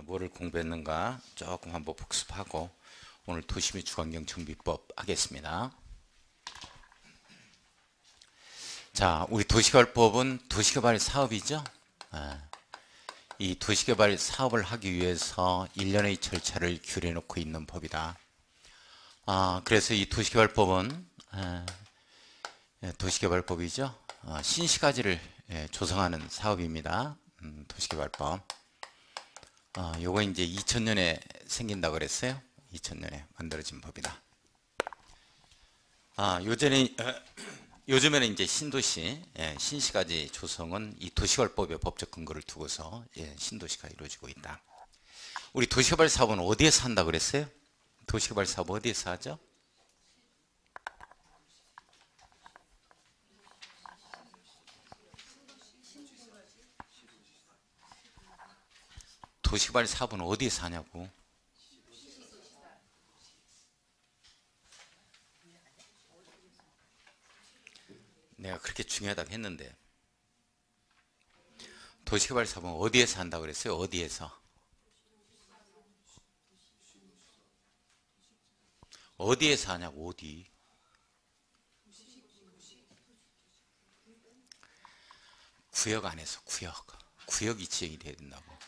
뭐를 공부했는가 조금 한번 복습하고 오늘 도시및 주거환경 정비법 하겠습니다. 자, 우리 도시개발법은 도시개발 사업이죠. 이 도시개발 사업을 하기 위해서 일련의 절차를 규례놓고 있는 법이다. 그래서 이 도시개발법은 도시개발법이죠. 신시가지를 조성하는 사업입니다. 도시개발법. 요거 이제 2000년에 생긴다고 그랬어요. 2000년에 만들어진 법이다. 요즘에는 이제 신도시, 신시가지 조성은 이 도시개발법의 법적 근거를 두고서 신도시가 이루어지고 있다. 우리 도시개발 사업은 어디에서 한다고 그랬어요? 도시개발 사업 어디에서 하죠? 도시개발 사업은 어디에서 하냐고? 내가 그렇게 중요하다고 했는데 도시개발 사업은 어디에서 한다고 그랬어요? 어디에서? 어디에서 하냐고. 어디? 구역 안에서. 구역이 지정이 돼야 된다고.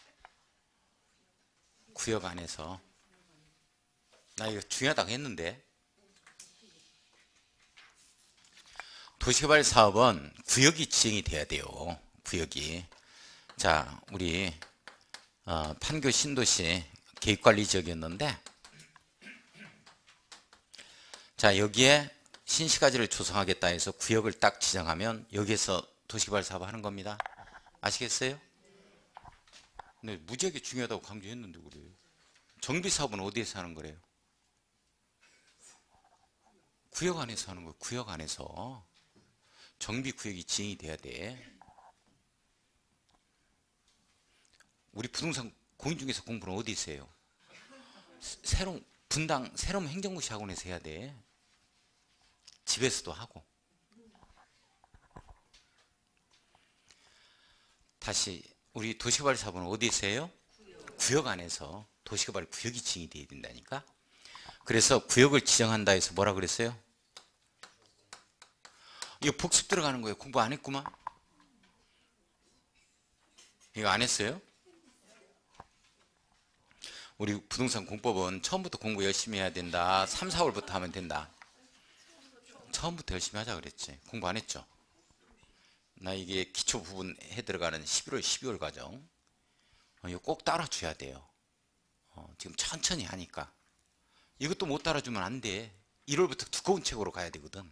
구역 안에서. 나 이거 중요하다고 했는데 도시개발 사업은 구역이 지정이 돼야 돼요. 구역이. 자, 우리 판교 신도시 계획관리지역이었는데, 자, 여기에 신시가지를 조성하겠다 해서 구역을 딱 지정하면 여기에서 도시개발 사업 하는 겁니다. 아시겠어요? 근데 무지하게 중요하다고 강조했는데 그래요. 정비사업은 어디에서 하는 거래요? 구역 안에서 하는 거예요. 구역 안에서. 정비구역이 지정이 돼야 돼. 우리 부동산 공인중개사 공부는 어디서 해요? 새로운 행정고시 학원에서 해야 돼. 집에서도 하고. 다시 우리 도시개발 사업은 어디서 해요? 구역 안에서. 도시개발 구역이 지정이 돼야 된다니까. 그래서 구역을 지정한다 해서 뭐라 그랬어요? 이거 복습 들어가는 거예요. 공부 안 했구만. 이거 안 했어요? 우리 부동산 공법은 처음부터 공부 열심히 해야 된다. 3, 4월부터 하면 된다. 처음부터 열심히 하자 그랬지. 공부 안 했죠? 나 이게 기초 부분 해 들어가는 11월, 12월 과정. 이거 꼭 따라줘야 돼요. 지금 천천히 하니까. 이것도 못 따라주면 안 돼. 1월부터 두꺼운 책으로 가야 되거든.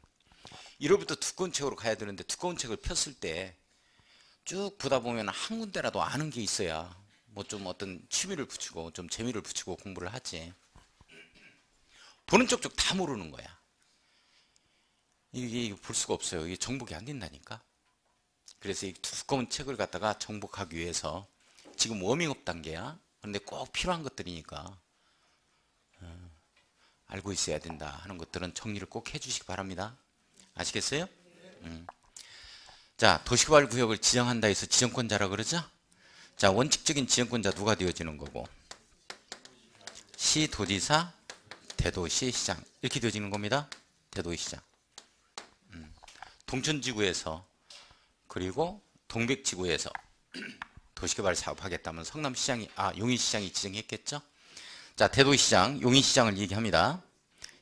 1월부터 두꺼운 책으로 가야 되는데 두꺼운 책을 폈을 때 쭉 보다 보면 한 군데라도 아는 게 있어야 뭐 좀 어떤 취미를 붙이고 좀 재미를 붙이고 공부를 하지. 보는 쪽쪽 다 모르는 거야. 이게 볼 수가 없어요. 이게 정복이 안 된다니까. 그래서 이 두꺼운 책을 갖다가 정복하기 위해서 지금 워밍업 단계야. 그런데 꼭 필요한 것들이니까 알고 있어야 된다 하는 것들은 정리를 꼭 해주시기 바랍니다. 아시겠어요? 자, 도시개발 구역을 지정한다 해서 지정권자라 그러죠? 자, 원칙적인 지정권자 누가 되어지는 거고? 시, 도지사, 대도시, 시장 이렇게 되어지는 겁니다. 대도시, 시장. 동천지구에서 그리고 동백지구에서 도시개발 사업하겠다면 성남시장이 용인시장이 지정했겠죠? 자, 대도시장, 용인시장을 얘기합니다.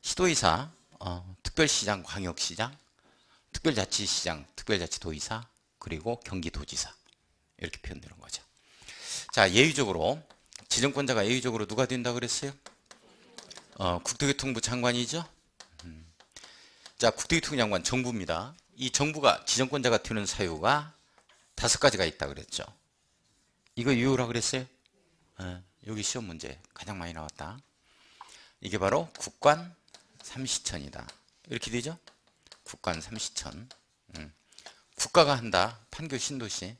시도의사, 특별시장, 광역시장, 특별자치시장, 특별자치도의사, 그리고 경기도지사 이렇게 표현되는 거죠. 자, 예외적으로 지정권자가 예외적으로 누가 된다고 그랬어요? 국토교통부 장관이죠. 자, 국토교통부 장관 정부입니다. 이 정부가 지정권자가 되는 사유가 5가지가 있다 그랬죠. 이거 이유라 그랬어요? 여기 시험 문제 가장 많이 나왔다. 이게 바로 국관 삼시천이다. 이렇게 되죠? 국관 삼시천. 국가가 한다. 판교 신도시.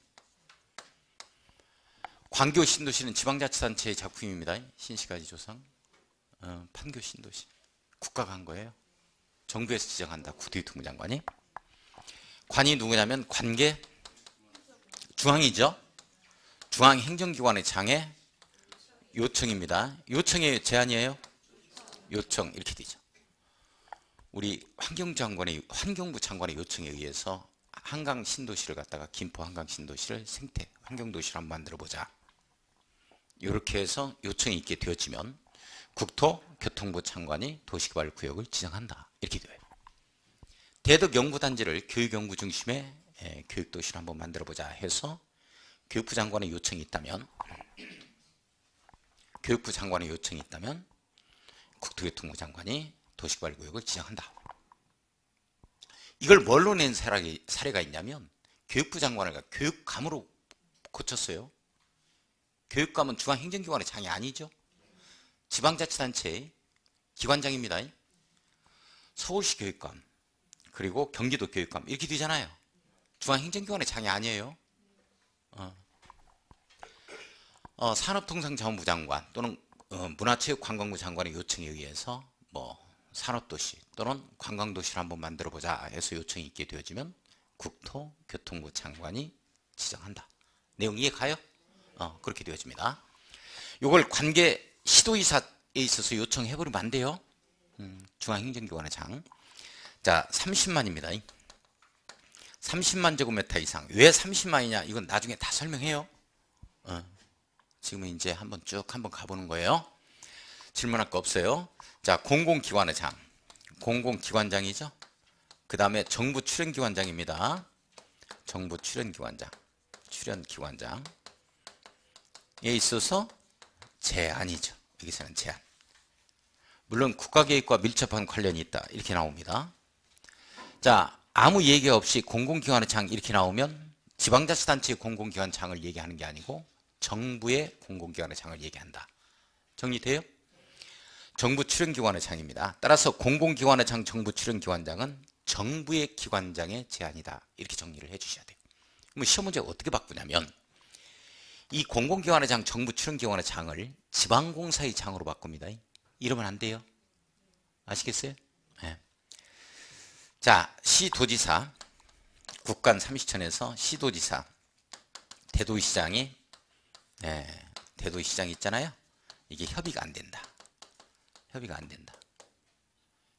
광교 신도시는 지방자치단체의 작품입니다. 신시가지 조성. 판교 신도시. 국가가 한 거예요. 정부에서 지정한다. 국토교통부 장관이. 관이 누구냐면 관계 중앙이죠. 중앙행정기관의 장에 요청입니다. 요청의 제한이에요? 요청 이렇게 되죠. 우리 환경부 장관의 요청에 의해서 한강 신도시를 갖다가 김포 한강 신도시를 생태 환경도시를 한번 만들어 보자. 이렇게 해서 요청이 있게 되어지면 국토교통부 장관이 도시개발구역을 지정한다. 이렇게 돼요. 대덕연구단지를 교육연구 중심의 교육도시를 한번 만들어 보자 해서 교육부 장관의 요청이 있다면 국토교통부 장관이 도시개발구역을 지정한다. 이걸 뭘로 낸 사례가 있냐면 교육부 장관을 교육감으로 고쳤어요. 교육감은 중앙행정기관의 장이 아니죠. 지방자치단체의 기관장입니다. 서울시 교육감 그리고 경기도 교육감 이렇게 되잖아요. 중앙행정기관의 장이 아니에요. 산업통상자원부 장관 또는 문화체육관광부 장관의 요청에 의해서 산업도시 또는 관광도시를 한번 만들어보자 해서 요청이 있게 되어지면 국토교통부 장관이 지정한다. 내용 이해 가요? 그렇게 되어집니다. 이걸 관계 시도이사에 있어서 요청해버리면 안 돼요. 중앙행정기관의 장. 자, 30만입니다. 30만 제곱미터 이상. 왜 30만이냐? 이건 나중에 다 설명해요. 지금은 이제 한번 가보는 거예요. 질문할 거 없어요. 자, 공공기관의 장. 공공기관장이죠. 그 다음에 정부 출연기관장입니다. 정부 출연기관장. 출연기관장에 있어서 제한이죠. 여기서는 제한. 물론 국가계획과 밀접한 관련이 있다. 이렇게 나옵니다. 자, 아무 얘기 없이 공공기관의 장 이렇게 나오면 지방자치단체의 공공기관 장을 얘기하는 게 아니고 정부의 공공기관의 장을 얘기한다. 정리돼요? 정부 출연기관의 장입니다. 따라서 공공기관의 장, 정부 출연기관장은 정부의 기관장의 제한이다. 이렇게 정리를 해주셔야 돼요. 그럼 시험 문제가 어떻게 바꾸냐면 이 공공기관의 장, 정부 출연기관의 장을 지방공사의 장으로 바꿉니다. 이러면 안 돼요. 아시겠어요? 네. 자, 시도지사, 국간 30촌에서 시도지사, 대도시장이 대도시장이 있잖아요. 이게 협의가 안 된다. 협의가 안 된다.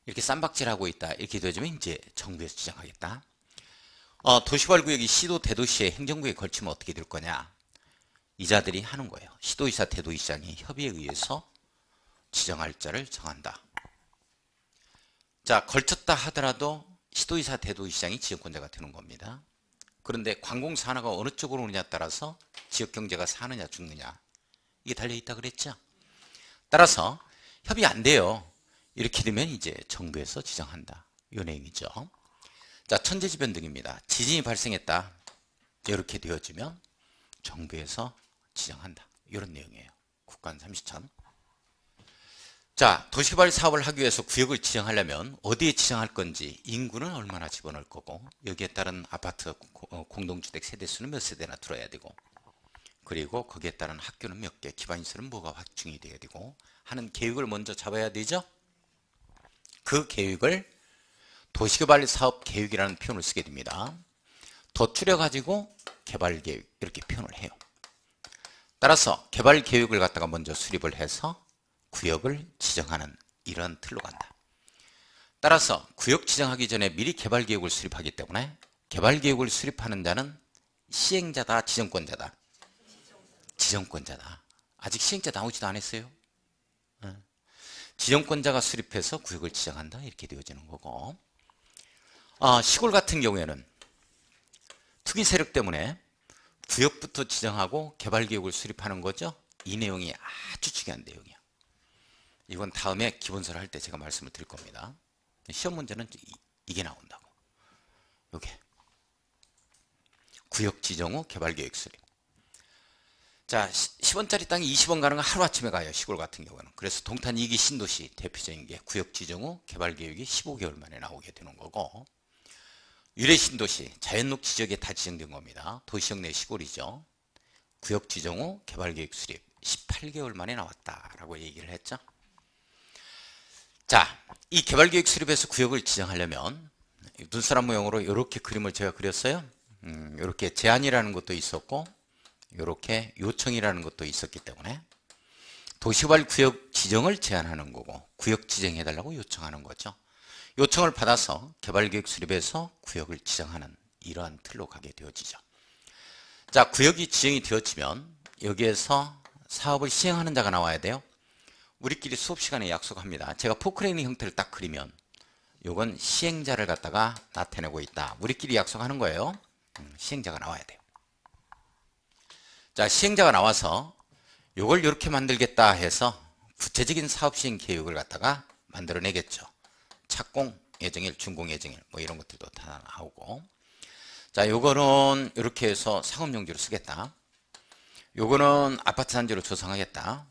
이렇게 쌈박질하고 있다. 이렇게 되어지면 이제 정부에서 지정하겠다. 도시개발구역이 시도 대도시의 행정구에 걸치면 어떻게 될 거냐. 이자들이 하는 거예요. 시도지사 대도시장이 협의에 의해서 지정할 자를 정한다. 자, 걸쳤다 하더라도 시도지사 대도시장이 지정권자가 되는 겁니다. 그런데 관공서 하나가 어느 쪽으로 오느냐에 따라서 지역경제가 사느냐 죽느냐 이게 달려있다 그랬죠. 따라서 협의 안 돼요. 이렇게 되면 이제 정부에서 지정한다. 이 내용이죠. 자, 천재지변 등입니다. 지진이 발생했다. 이렇게 되어지면 정부에서 지정한다. 이런 내용이에요. 국간 30천. 자, 도시개발 사업을 하기 위해서 구역을 지정하려면 어디에 지정할 건지, 인구는 얼마나 집어넣을 거고, 여기에 따른 아파트 공동주택 세대수는 몇 세대나 들어야 되고, 그리고 거기에 따른 학교는 몇 개, 기반시설은 뭐가 확충이 돼야 되고 하는 계획을 먼저 잡아야 되죠. 그 계획을 도시개발 사업 계획이라는 표현을 쓰게 됩니다. 더 줄여가지고 개발계획 이렇게 표현을 해요. 따라서 개발계획을 갖다가 먼저 수립을 해서 구역을 지정하는 이런 틀로 간다. 따라서 구역 지정하기 전에 미리 개발계획을 수립하기 때문에 개발계획을 수립하는 자는 시행자다, 지정권자다. 지정권자다. 아직 시행자 나오지도 않았어요. 지정권자가 수립해서 구역을 지정한다. 이렇게 되어지는 거고, 시골 같은 경우에는 투기 세력 때문에 구역부터 지정하고 개발계획을 수립하는 거죠. 이 내용이 아주 중요한 내용이야. 이건 다음에 기본서를 할 때 제가 말씀을 드릴 겁니다. 시험 문제는 이게 나온다고. 요게 구역 지정 후 개발계획 수립. 자, 10원짜리 땅이 20원 가는 건 하루아침에 가요. 시골 같은 경우는. 그래서 동탄 2기 신도시 대표적인 게 구역 지정 후 개발계획이 15개월 만에 나오게 되는 거고, 유래 신도시 자연녹 지역에 다 지정된 겁니다. 도시형 내 시골이죠. 구역 지정 후 개발계획 수립 18개월 만에 나왔다라고 얘기를 했죠. 자, 이 개발계획 수립에서 구역을 지정하려면 눈사람 모형으로 이렇게 그림을 제가 그렸어요. 이렇게 제한이라는 것도 있었고 이렇게 요청이라는 것도 있었기 때문에 도시개발 구역 지정을 제한하는 거고 구역 지정해달라고 요청하는 거죠. 요청을 받아서 개발계획 수립해서 구역을 지정하는 이러한 틀로 가게 되어지죠. 자, 구역이 지정이 되어지면 여기에서 사업을 시행하는 자가 나와야 돼요. 우리끼리 수업 시간에 약속합니다. 제가 포크레인 형태를 딱 그리면 요건 시행자를 갖다가 나타내고 있다. 우리끼리 약속하는 거예요. 시행자가 나와야 돼요. 자, 시행자가 나와서 요걸 이렇게 만들겠다 해서 구체적인 사업 시행 계획을 갖다가 만들어내겠죠. 착공 예정일, 준공 예정일 뭐 이런 것들도 다 나오고. 자, 요거는 이렇게 해서 상업용지로 쓰겠다. 요거는 아파트 단지로 조성하겠다.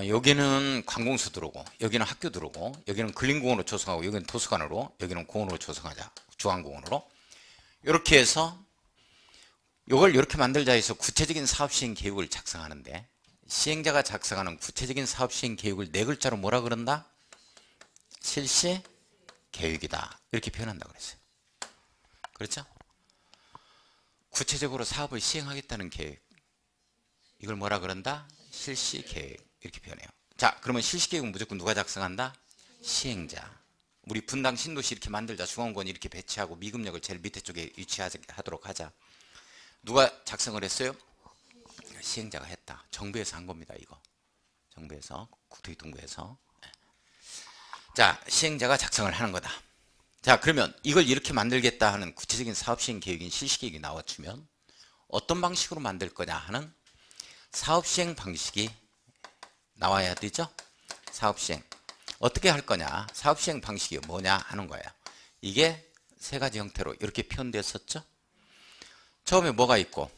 여기는 관공서 들어오고 여기는 학교 들어오고 여기는 근린공원으로 조성하고 여기는 도서관으로 여기는 공원으로 조성하자. 중앙공원으로. 이렇게 해서 요걸 이렇게 만들자 해서 구체적인 사업시행 계획을 작성하는데 시행자가 작성하는 구체적인 사업시행 계획을 네 글자로 뭐라 그런다? 실시 계획이다. 이렇게 표현한다 그랬어요. 그렇죠? 구체적으로 사업을 시행하겠다는 계획. 이걸 뭐라 그런다? 실시 계획. 이렇게 표현해요. 자, 그러면 실시 계획은 무조건 누가 작성한다? 시행자. 우리 분당 신도시 이렇게 만들자. 중앙권 이렇게 배치하고 미금역을 제일 밑에 쪽에 위치하도록 하자. 누가 작성을 했어요? 시행자가 했다. 정부에서 한 겁니다. 이거. 정부에서, 국토교통부에서. 자, 시행자가 작성을 하는 거다. 자, 그러면 이걸 이렇게 만들겠다 하는 구체적인 사업시행 계획인 실시계획이 나와주면 어떤 방식으로 만들 거냐 하는 사업시행 방식이 나와야 되죠. 사업시행. 어떻게 할 거냐, 사업시행 방식이 뭐냐 하는 거예요. 이게 세 가지 형태로 이렇게 표현됐었죠. 처음에 뭐가 있고,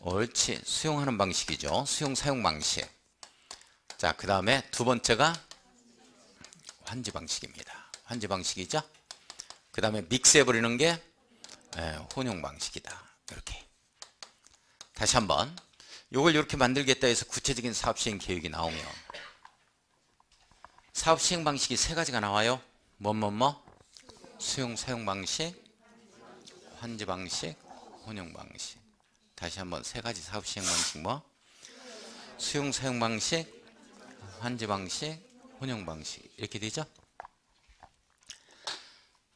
옳지, 수용하는 방식이죠. 수용 사용 방식. 자, 그 다음에 두 번째가 환지 방식입니다. 환지 방식이죠. 그 다음에 믹스해버리는 게 혼용 방식이다. 이렇게. 다시 한번 요걸 이렇게 만들겠다 해서 구체적인 사업시행 계획이 나오면 사업시행 방식이 세 가지가 나와요. 뭐 수용 사용 방식, 환지 방식, 혼용 방식. 다시 한번 세 가지 사업시행 방식 뭐? 수용 사용 방식, 환지 방식, 혼용 방식. 이렇게 되죠.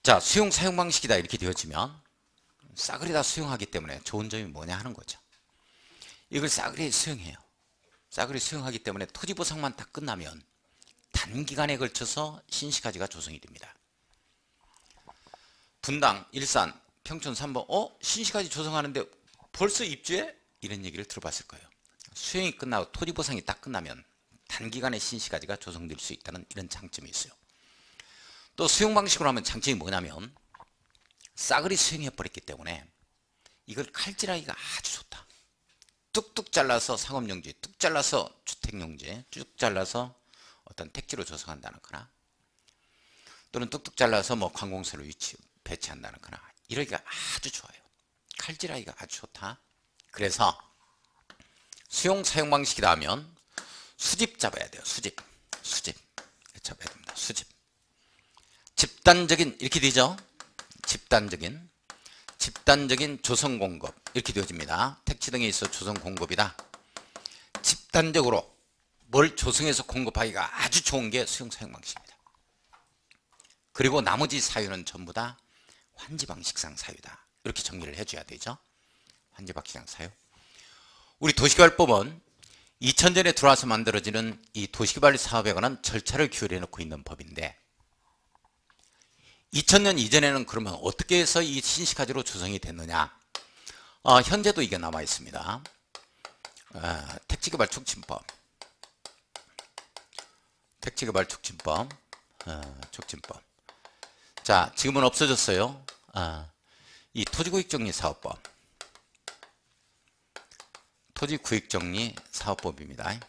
자, 수용 사용 방식이다 이렇게 되어지면 싸그리 다 수용하기 때문에 좋은 점이 뭐냐 하는 거죠. 이걸 싸그리 수용해요. 싸그리 수용하기 때문에 토지 보상만 딱 끝나면 단기간에 걸쳐서 신시가지가 조성이 됩니다. 분당, 일산, 평촌 3번 신시가지 조성하는데 벌써 입주해? 이런 얘기를 들어봤을 거예요. 수용이 끝나고 토지 보상이 딱 끝나면 단기간에 신시가지가 조성될 수 있다는 이런 장점이 있어요. 또 수용 방식으로 하면 장점이 뭐냐면 싸그리 수용해버렸기 때문에 이걸 칼질하기가 아주 좋다. 뚝뚝 잘라서 상업용지, 뚝 잘라서 주택용지, 쭉 잘라서 어떤 택지로 조성한다는 거나 또는 뚝뚝 잘라서 뭐 관공서를 배치한다는 거나 이러기가 아주 좋아요. 칼질하기가 아주 좋다. 그래서 수용 사용 방식이다 하면 수집 잡아야 돼요. 수집 잡아야 됩니다. 수집. 집단적인 이렇게 되죠. 집단적인 조성 공급 이렇게 되어집니다. 택지 등에 있어 조성 공급이다. 집단적으로 뭘 조성해서 공급하기가 아주 좋은 게 수용 사용 방식입니다. 그리고 나머지 사유는 전부 다 환지 방식상 사유다. 이렇게 정리를 해줘야 되죠. 환지 방식상 사유. 우리 도시개발법은 2000년에 들어와서 만들어지는 이 도시개발 사업에 관한 절차를 규율해 놓고 있는 법인데 2000년 이전에는 그러면 어떻게 해서 이 신시가지로 조성이 됐느냐? 현재도 이게 남아 있습니다. 택지개발 촉진법. 자, 지금은 없어졌어요. 이 토지구역정리사업법. 토지구역정리사업법입니다.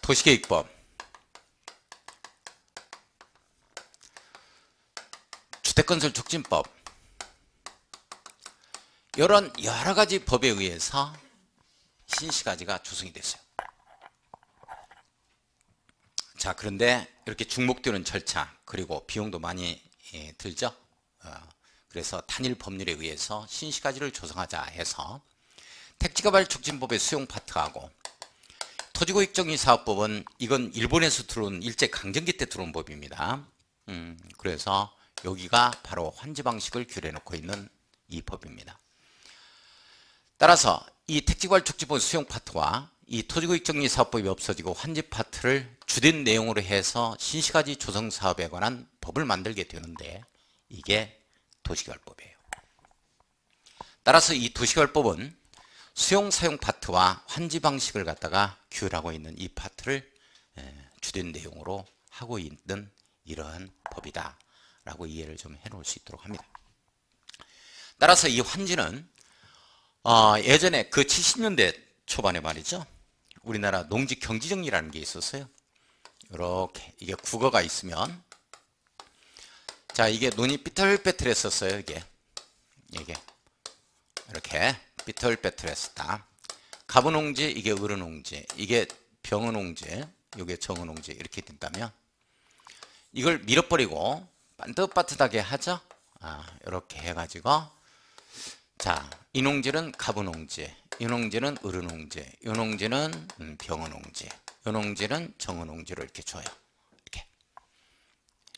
도시계획법. 주택건설 촉진법. 이런 여러가지 법에 의해서 신시가지가 조성이 됐어요. 자, 그런데 이렇게 중복되는 절차 그리고 비용도 많이 들죠. 그래서 단일 법률에 의해서 신시가지를 조성하자 해서 택지개발촉진법의 수용 파트하고 토지구역정리사업법은 이건 일본에서 들어온 일제 강점기 때 들어온 법입니다. 그래서 여기가 바로 환지 방식을 규례해놓고 있는 이 법입니다. 따라서 이 택지개발촉진법 수용 파트와 이 토지구역정리사업법이 없어지고 환지 파트를 주된 내용으로 해서 신시가지 조성사업에 관한 법을 만들게 되는데 이게 도시개발법이에요. 따라서 이 도시개발법은 수용 사용 파트와 환지 방식을 갖다가 규율하고 있는 이 파트를 주된 내용으로 하고 있는 이러한 법이다 라고 이해를 좀 해 놓을 수 있도록 합니다. 따라서 이 환지는 예전에 그 70년대 초반에 말이죠, 우리나라 농지 경지정리라는 게 있었어요. 이렇게 이게 국어가 있으면, 자, 이게 눈이 삐뚤빼뚤했었어요. 이게 이렇게 삐뚤빼뚤했었다. 가부농지, 이게 어른농지, 이게 병어농지, 이게 정어농지 이렇게 된다면 이걸 밀어버리고 반듯반듯하게 하죠. 이렇게 해가지고, 자, 이 농지는 가부농지, 이 농지는 어른농지, 이 농지는 병어농지, 이 농지는 정어농지로 이렇게 줘요. 이렇게.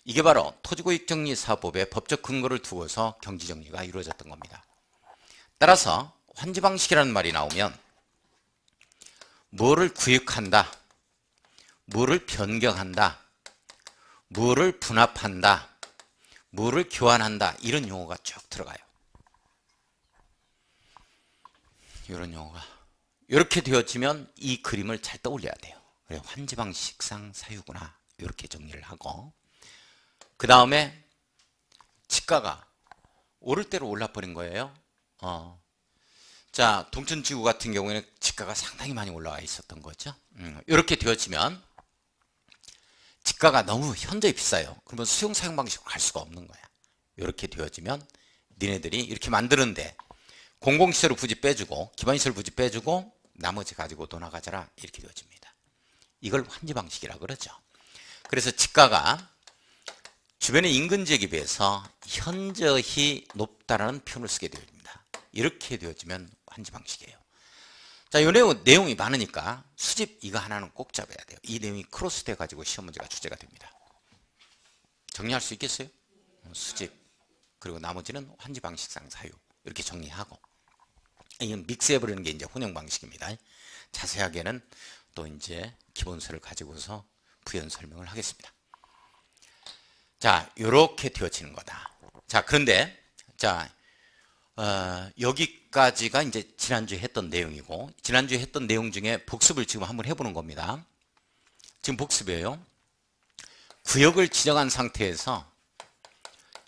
이게 바로 토지구역정리사업법의 법적 근거를 두고서 경지정리가 이루어졌던 겁니다. 따라서 환지방식이라는 말이 나오면 뭐를 구역한다, 뭐를 변경한다, 뭐를 분합한다, 뭐를 교환한다, 이런 용어가 쭉 들어가요. 이런 용어가 이렇게 되어지면 이 그림을 잘 떠올려야 돼요. 그래, 환지방식상 사유구나, 이렇게 정리를 하고, 그 다음에 지가가 오를 대로 올라버린 거예요. 자, 동천지구 같은 경우에는 지가가 상당히 많이 올라와 있었던 거죠. 이렇게 되어지면 지가가 너무 현저히 비싸요. 그러면 수용 사용 방식으로 갈 수가 없는 거야. 이렇게 되어지면 니네들이 이렇게 만드는데 공공시설을 굳이 빼주고 기반시설 굳이 빼주고 나머지 가지고 돈나가져라, 이렇게 되어집니다. 이걸 환지 방식이라 그러죠. 그래서 지가가 주변의 인근지역에 비해서 현저히 높다라는 표현을 쓰게 됩니다. 이렇게 되어지면 환지 방식이에요. 자, 이 내용이 많으니까 수집 이거 하나는 꼭 잡아야 돼요. 이 내용이 크로스 돼 가지고 시험 문제가 출제가 됩니다. 정리할 수 있겠어요? 수집, 그리고 나머지는 환지 방식상 사유, 이렇게 정리하고, 이건 믹스해버리는 게 이제 혼용 방식입니다. 자세하게는 또 이제 기본서를 가지고서 부연 설명을 하겠습니다. 자, 이렇게 되어지는 거다. 자, 그런데 자, 여기까지가 이제 지난주에 했던 내용이고, 지난주에 했던 내용 중에 복습을 지금 한번 해보는 겁니다. 지금 복습이에요. 구역을 지정한 상태에서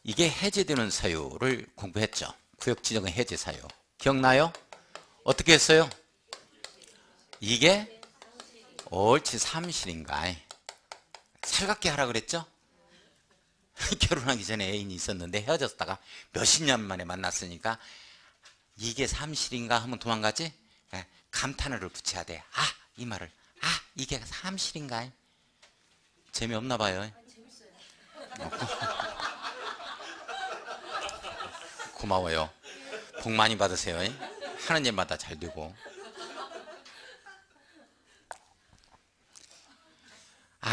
이게 해제되는 사유를 공부했죠. 구역 지정의 해제 사유 기억나요? 어떻게 했어요? 이게 옳지 사무실인가, 살갑게 하라 그랬죠? 결혼하기 전에 애인이 있었는데 헤어졌다가 몇십 년 만에 만났으니까 이게 사무실인가 하면 도망가지? 감탄어를 붙여야 돼. 이 말을, 이게 사무실인가? 재미없나 봐요. 고마워요. 복 많이 받으세요. 하는 일마다 잘 되고.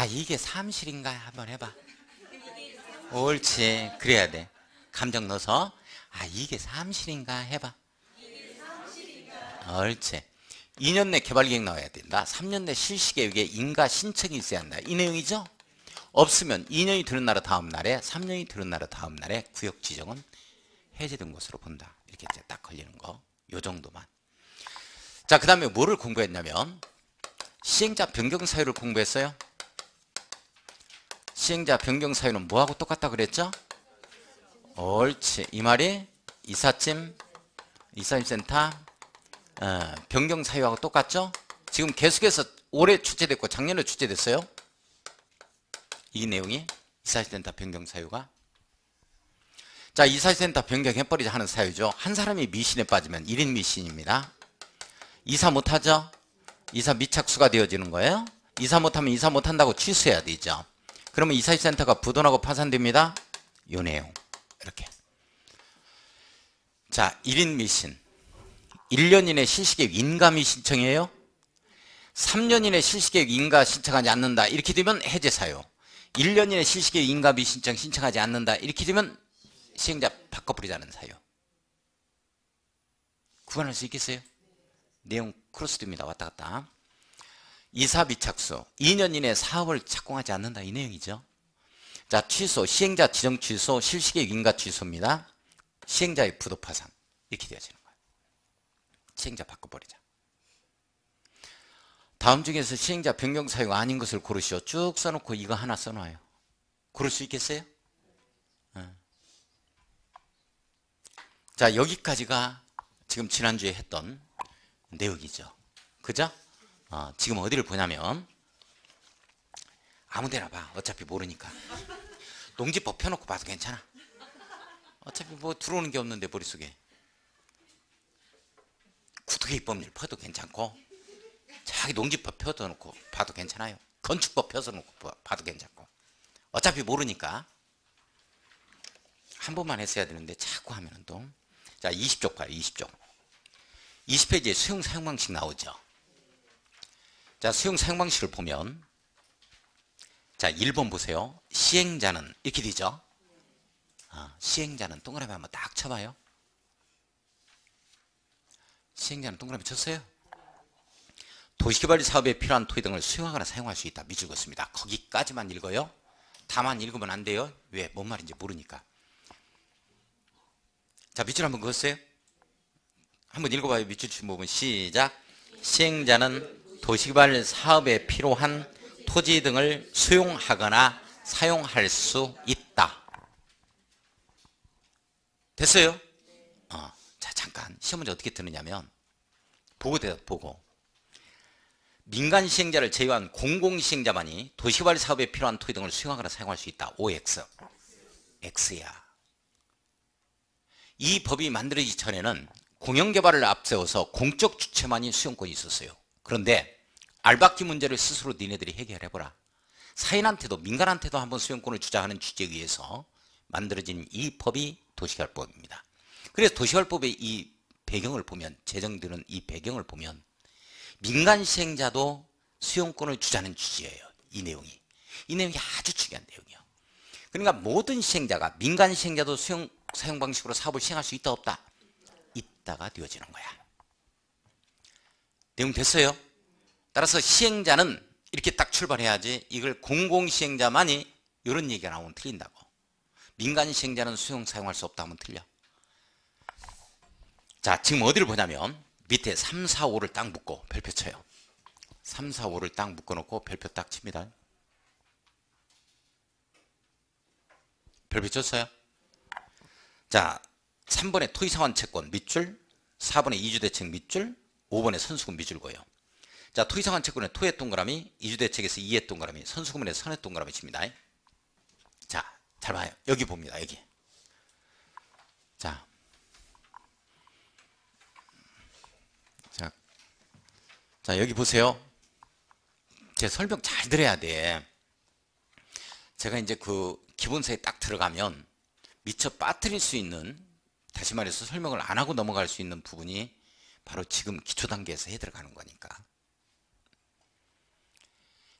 이게 사무실인가 한번 해봐. 옳지, 그래야 돼. 감정 넣어서 이게 사무실인가 해봐. 옳지. 2년 내 개발계획 나와야 된다. 3년 내 실시계획에 인가 신청이 있어야 한다. 이 내용이죠. 없으면 2년이 되는 날의 다음 날에, 3년이 되는 날의 다음 날에 구역 지정은 해제된 것으로 본다. 이렇게 이제 딱 걸리는 거, 요 정도만. 자, 그 다음에 뭐를 공부했냐면 시행자 변경 사유를 공부했어요. 시행자 변경 사유는 뭐하고 똑같다 그랬죠? 옳지. 이 말이 이사짐센터 변경 사유하고 똑같죠? 지금 계속해서 올해 출제됐고 작년에 출제됐어요. 이 내용이 이사짐센터 변경 사유가. 자, 이사짐센터 변경해버리자 하는 사유죠. 한 사람이 미신에 빠지면 1인 미신입니다. 이사 못하죠? 이사 미착수가 되어지는 거예요. 이사 못하면 이사 못한다고 취소해야 되죠. 그러면 이사짐센터가 부도나고 파산됩니다. 요 내용 이렇게. 자, 1인 미신, 1년 이내 실시계획 인가미 신청이에요. 3년 이내 실시계획 인가 신청하지 않는다. 이렇게 되면 해제 사유. 1년 이내 실시계획 인가비 신청하지 않는다. 이렇게 되면 시행자 바꿔버리자는 사유. 구분할 수 있겠어요? 내용 크로스됩니다. 왔다 갔다. 이사 미착수. 2년 이내 사업을 착공하지 않는다. 이 내용이죠. 자, 취소. 시행자 지정 취소, 실시계획 인가 취소입니다. 시행자의 부도 파산. 이렇게 되어지는 거예요. 시행자 바꿔버리자. 다음 중에서 시행자 변경 사유가 아닌 것을 고르시오. 쭉 써놓고 이거 하나 써놔요. 고를 수 있겠어요? 자, 여기까지가 지금 지난주에 했던 내용이죠. 그죠? 지금 어디를 보냐면 아무데나 봐. 어차피 모르니까. 농지법 펴놓고 봐도 괜찮아. 어차피 뭐 들어오는 게 없는데 머릿속에. 구두개 입법률 펴도 괜찮고 자기 농지법 펴놓고 봐도 괜찮아요. 건축법 펴서 놓고 봐도 괜찮고. 어차피 모르니까 한 번만 했어야 되는데 자꾸 하면은 또. 자, 20쪽 봐요. 20쪽. 20페이지에 수용 사용 방식 나오죠. 자, 수용 사용 방식을 보면 자, 1번 보세요. 시행자는 이렇게 되죠. 시행자는 동그라미 한번 딱 쳐봐요. 시행자는 동그라미 쳤어요. 도시개발 사업에 필요한 토지 등을 수용하거나 사용할 수 있다. 밑줄 긋습니다. 거기까지만 읽어요. 다만 읽으면 안 돼요. 왜? 뭔 말인지 모르니까. 자, 밑줄 한번 그었어요. 한번 읽어봐요. 밑줄 친 부분 시작. 시행자는 도시개발 사업에 필요한 토지 등을 수용하거나 사용할 수 있다. 됐어요? 자, 잠깐 시험 문제 어떻게 뜨느냐면 보고 대답 보고. 민간 시행자를 제외한 공공시행자만이 도시개발 사업에 필요한 토지 등을 수용하거나 사용할 수 있다. OX. X야. 이 법이 만들어지기 전에는 공영개발을 앞세워서 공적 주체만이 수용권이 있었어요. 그런데 알박기 문제를 스스로 니네들이 해결해보라. 사인한테도 민간한테도 한번 수용권을 주자 하는 취지에 의해서 만들어진 이 법이 도시개발법입니다. 그래서 도시개발법의 이 배경을 보면, 제정되는 이 배경을 보면 민간 시행자도 수용권을 주자는 취지예요. 이 내용이. 이 내용이 아주 중요한 내용이에요. 그러니까 모든 시행자가, 민간 시행자도 사용 방식으로 사업을 시행할 수 있다 없다? 있다가 되어지는 거야. 내용 됐어요? 따라서 시행자는 이렇게 딱 출발해야지. 이걸 공공시행자만이 이런 얘기가 나오면 틀린다고. 민간 시행자는 사용할 수 없다 하면 틀려. 자, 지금 어디를 보냐면 밑에 3, 4, 5를 딱 묶고 별표 쳐요. 3, 4, 5를 딱 묶어놓고 별표 딱 칩니다. 별표 쳤어요? 자, 3번에 토지상환 채권 밑줄, 4번에 이주대책 밑줄, 5번에 선수금 밑줄 거예요. 자, 토지상환 채권에 토의 동그라미, 이주대책에서 이의 동그라미, 선수금에 선의 동그라미 칩니다. 자, 잘 봐요. 여기 봅니다. 여기. 자, 여기 보세요. 제 설명 잘 들어야 돼. 제가 이제 그 기본서에 딱 들어가면 미처 빠뜨릴 수 있는, 다시 말해서 설명을 안 하고 넘어갈 수 있는 부분이 바로 지금 기초 단계에서 해 들어가는 거니까.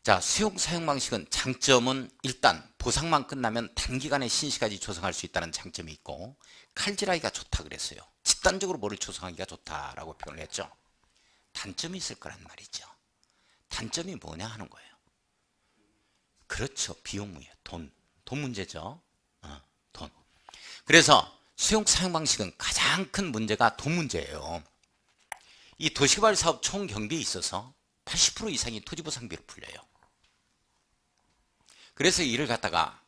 자, 수용 사용 방식은 장점은 일단 보상만 끝나면 단기간에 신시까지 조성할 수 있다는 장점이 있고, 칼질하기가 좋다 그랬어요. 집단적으로 뭐를 조성하기가 좋다라고 표현을 했죠. 단점이 있을 거란 말이죠. 단점이 뭐냐 하는 거예요. 그렇죠. 비용이에요. 돈 문제죠. 돈. 그래서 수용 사용 방식은 가장 큰 문제가 돈 문제예요. 이 도시개발 사업 총 경비에 있어서 80% 이상이 토지보상비로 풀려요. 그래서 이를 갖다가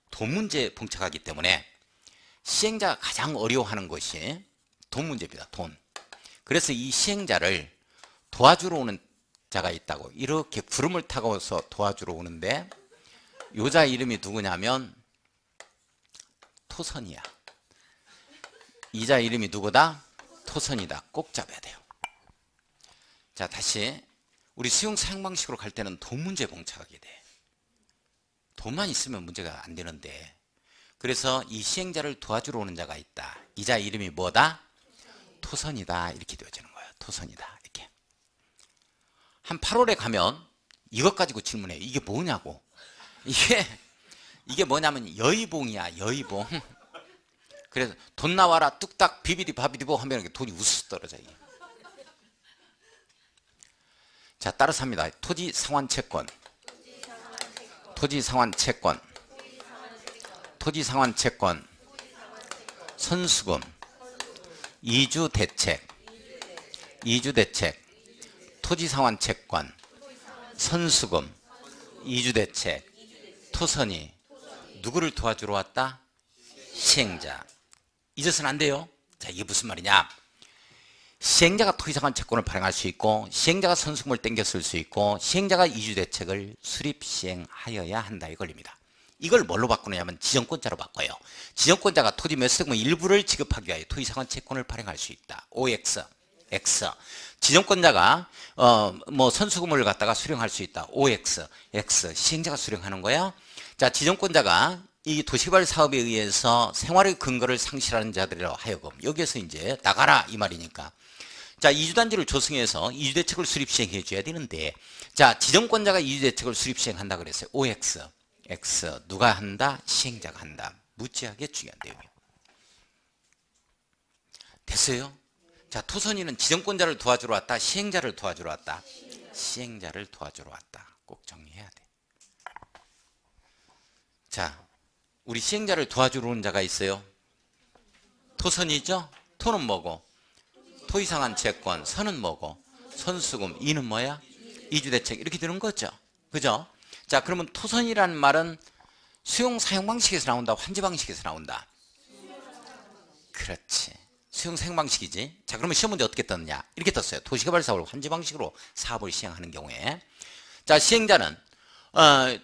돈 문제에 봉착하기 때문에 시행자가 가장 어려워하는 것이 돈 문제입니다. 돈. 그래서 이 시행자를 도와주러 오는 자가 있다고. 이렇게 구름을 타고서 도와주러 오는데 여자 이름이 누구냐면 토선이야. 이자 이름이 누구다? 토선이다. 꼭 잡아야 돼요. 자, 다시 우리 수용 사용 방식으로 갈 때는 돈 문제에 봉착하게 돼. 돈만 있으면 문제가 안 되는데, 그래서 이 시행자를 도와주러 오는 자가 있다. 이자 이름이 뭐다? 토선이다 이렇게 되어지는 거예요. 토선이다 이렇게. 한 8월에 가면 이것 가지고 질문해요. 이게 뭐냐고. 이게 뭐냐면 여의봉이야. 여의봉. 그래서 돈 나와라 뚝딱 비비디 바비디보 하면 돈이 우수수 떨어져요. 자, 따라서 합니다. 토지 상환 채권, 토지 상환 채권, 토지 상환 채권, 선수금, 이주 대책, 이주 대책, 토지 상환 채권, 선수금, 이주 대책, 토선이 누구를 도와주러 왔다? 시행자. 잊어서는 안 돼요. 자, 이게 무슨 말이냐? 시행자가 토지상환 채권을 발행할 수 있고, 시행자가 선수금을 땡겨 쓸 수 있고, 시행자가 이주 대책을 수립 시행하여야 한다 이 걸립니다. 이걸 뭘로 바꾸느냐면 지정권자로 바꿔요. 지정권자가 토지 매수세금의 일부를 지급하기 위하여 토지상환 채권을 발행할 수 있다. OX, X. 지정권자가 뭐 선수금을 갖다가 수령할 수 있다. OX, X. 시행자가 수령하는 거야. 자, 지정권자가 이 도시개발 사업에 의해서 생활의 근거를 상실하는 자들이라 하여금 여기에서 이제 나가라 이 말이니까. 자, 이주단지를 조성해서 이주대책을 수립 시행해 줘야 되는데, 자, 지정권자가 이주대책을 수립 시행한다 그랬어요. OX, X. 누가 한다? 시행자가 한다. 무지하게 중요한 내용이에요. 됐어요? 자, 토선이는 지정권자를 도와주러 왔다, 시행자를 도와주러 왔다? 시행자를 도와주러 왔다. 꼭 정리해야 돼. 자, 우리 시행자를 도와주러 온 자가 있어요. 토선이죠? 토는 뭐고? 토지상환 채권. 선은 뭐고? 선수금. 이는 뭐야? 이주대책. 이렇게 되는 거죠. 그죠? 자, 그러면 토선이라는 말은 수용 사용 방식에서 나온다, 환지 방식에서 나온다? 그렇지. 수용 사용 방식이지. 자, 그러면 시험 문제 어떻게 떴느냐? 이렇게 떴어요. 도시개발 사업을 환지 방식으로 사업을 시행하는 경우에. 자, 시행자는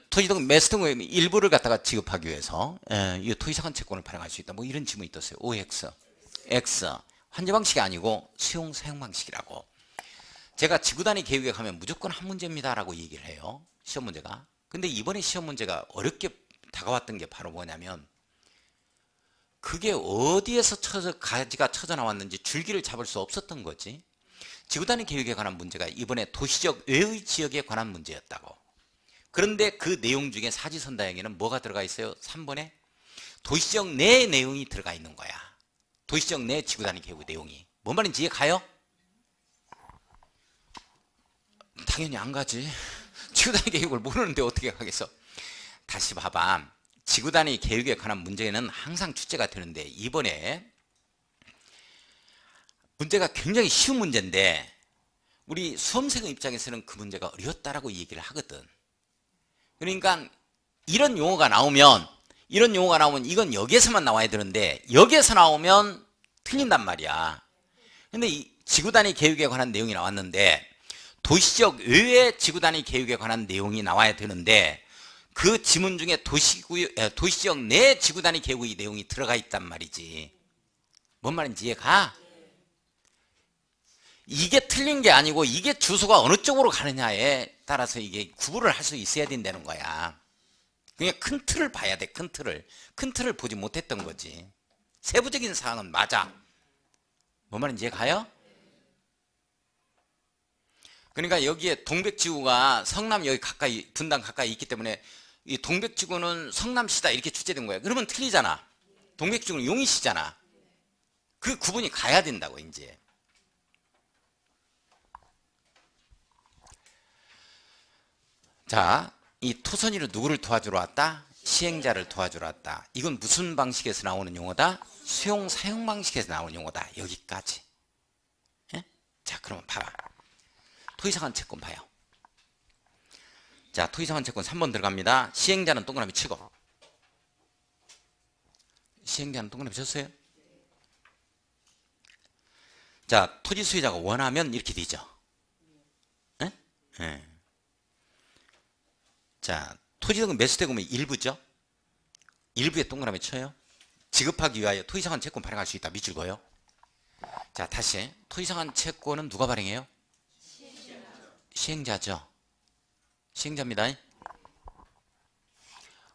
토지 등 매수 등의 일부를 갖다가 지급하기 위해서 이 토지상환 채권을 발행할 수 있다. 뭐 이런 지문이 떴어요. OX, X. 환지 방식이 아니고 수용 사용 방식이라고. 제가 지구단위 계획에 가면 무조건 한 문제입니다라고 얘기를 해요. 시험 문제가. 근데 이번에 시험 문제가 어렵게 다가왔던 게 바로 뭐냐면, 그게 어디에서 가지가 쳐져 나왔는지 줄기를 잡을 수 없었던 거지. 지구단위 계획에 관한 문제가 이번에 도시적 외의 지역에 관한 문제였다고. 그런데 그 내용 중에 사지선다형에는 뭐가 들어가 있어요? 3번에 도시적 내 내용이 들어가 있는 거야. 도시적 내 지구단위 계획 내용이. 뭔 말인지 이해 가요? 당연히 안 가지. 지구단위 계획을 모르는데 어떻게 가겠어? 다시 봐봐. 지구단위 계획에 관한 문제는 항상 출제가 되는데, 이번에 문제가 굉장히 쉬운 문제인데 우리 수험생 입장에서는 그 문제가 어려웠다라고 얘기를 하거든. 그러니까 이런 용어가 나오면 이건 여기에서만 나와야 되는데 여기에서 나오면 틀린단 말이야. 근데 이 지구단위 계획에 관한 내용이 나왔는데 도시적 외의 지구단위 계획에 관한 내용이 나와야 되는데 그 지문 중에 도시적 내 지구단위 계획의 내용이 들어가 있단 말이지. 뭔 말인지 이해가? 이게 틀린 게 아니고 이게 주소가 어느 쪽으로 가느냐에 따라서 이게 구분을 할 수 있어야 된다는 거야. 그냥 큰 틀을 봐야 돼. 큰 틀을 보지 못했던 거지. 세부적인 사항은 맞아. 뭔 말인지 이해가요? 그러니까 여기에 동백지구가 성남 여기 가까이, 분당 가까이 있기 때문에 이 동백지구는 성남시다 이렇게 출제된 거야. 그러면 틀리잖아. 동백지구는 용인시잖아. 그 구분이 가야 된다고 이제. 자, 이 토선이를 누구를 도와주러 왔다? 시행자를 도와주러 왔다. 이건 무슨 방식에서 나오는 용어다? 수용 사용 방식에서 나오는 용어다. 여기까지. 예? 자, 그러면 봐봐. 토지상환 채권 봐요. 자, 토지상환 채권 3번 들어갑니다. 시행자는 동그라미 치고. 시행자는 동그라미 쳤어요? 자, 토지 수요자가 원하면 이렇게 되죠. 예? 예. 자, 토지등은 매수대금의 일부죠. 일부에 동그라미 쳐요. 지급하기 위하여 토지상환 채권 발행할 수 있다. 밑줄 그어요. 자, 다시 토지상환 채권은 누가 발행해요? 시행자죠. 시행자입니다.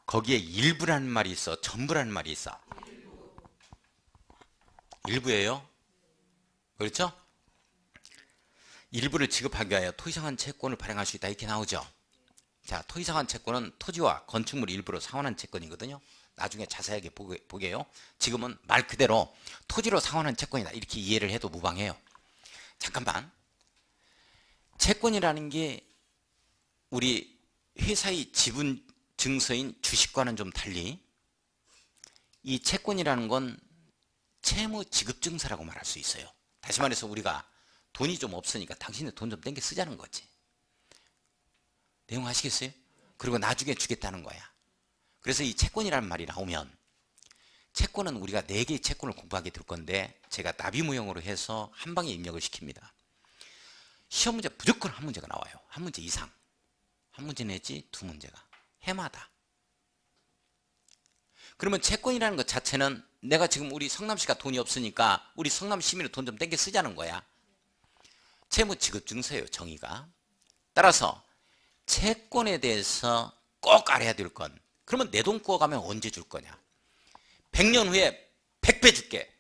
거기에 일부라는 말이 있어, 전부라는 말이 있어? 일부예요. 그렇죠? 일부를 지급하기 위하여 토지상환 채권을 발행할 수 있다 이렇게 나오죠. 자, 토지상환 채권은 토지와 건축물 일부로 상환한 채권이거든요. 나중에 자세하게 보게요. 지금은 말 그대로 토지로 상환한 채권이다 이렇게 이해를 해도 무방해요. 잠깐만. 채권이라는 게 우리 회사의 지분 증서인 주식과는 좀 달리 이 채권이라는 건 채무 지급 증서라고 말할 수 있어요. 다시 말해서 우리가 돈이 좀 없으니까 당신의 돈 좀 땡겨 쓰자는 거지. 내용 아시겠어요? 그리고 나중에 주겠다는 거야. 그래서 이 채권이라는 말이 나오면 채권은 우리가 4개의 채권을 공부하게 될 건데 제가 나비무용으로 해서 한 방에 입력을 시킵니다. 시험 문제 무조건 한 문제가 나와요. 한 문제 이상. 한 문제 내지 2문제가. 해마다. 그러면 채권이라는 것 자체는 내가 지금 우리 성남시가 돈이 없으니까 우리 성남 시민의 돈 좀 땡겨 쓰자는 거야. 채무 지급 증서예요. 정의가. 따라서 채권에 대해서 꼭 알아야 될 건 그러면 내 돈 구워가면 언제 줄 거냐. 100년 후에 100배 줄게.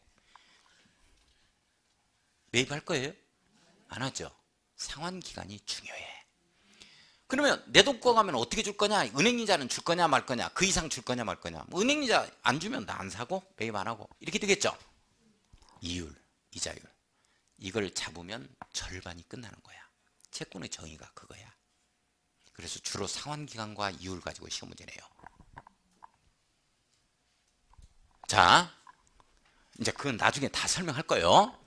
매입할 거예요? 안 하죠. 상환기간이 중요해. 그러면 내 돈 구워가면 어떻게 줄 거냐. 은행이자는 줄 거냐 말 거냐. 그 이상 줄 거냐 말 거냐. 뭐 은행이자 안 주면 나 안 사고 매입 안 하고 이렇게 되겠죠. 이율, 이자율 이걸 잡으면 절반이 끝나는 거야. 채권의 정의가 그거야. 그래서 주로 상환기간과 이율 가지고 시험 문제 내요. 자, 이제 그건 나중에 다 설명할 거예요.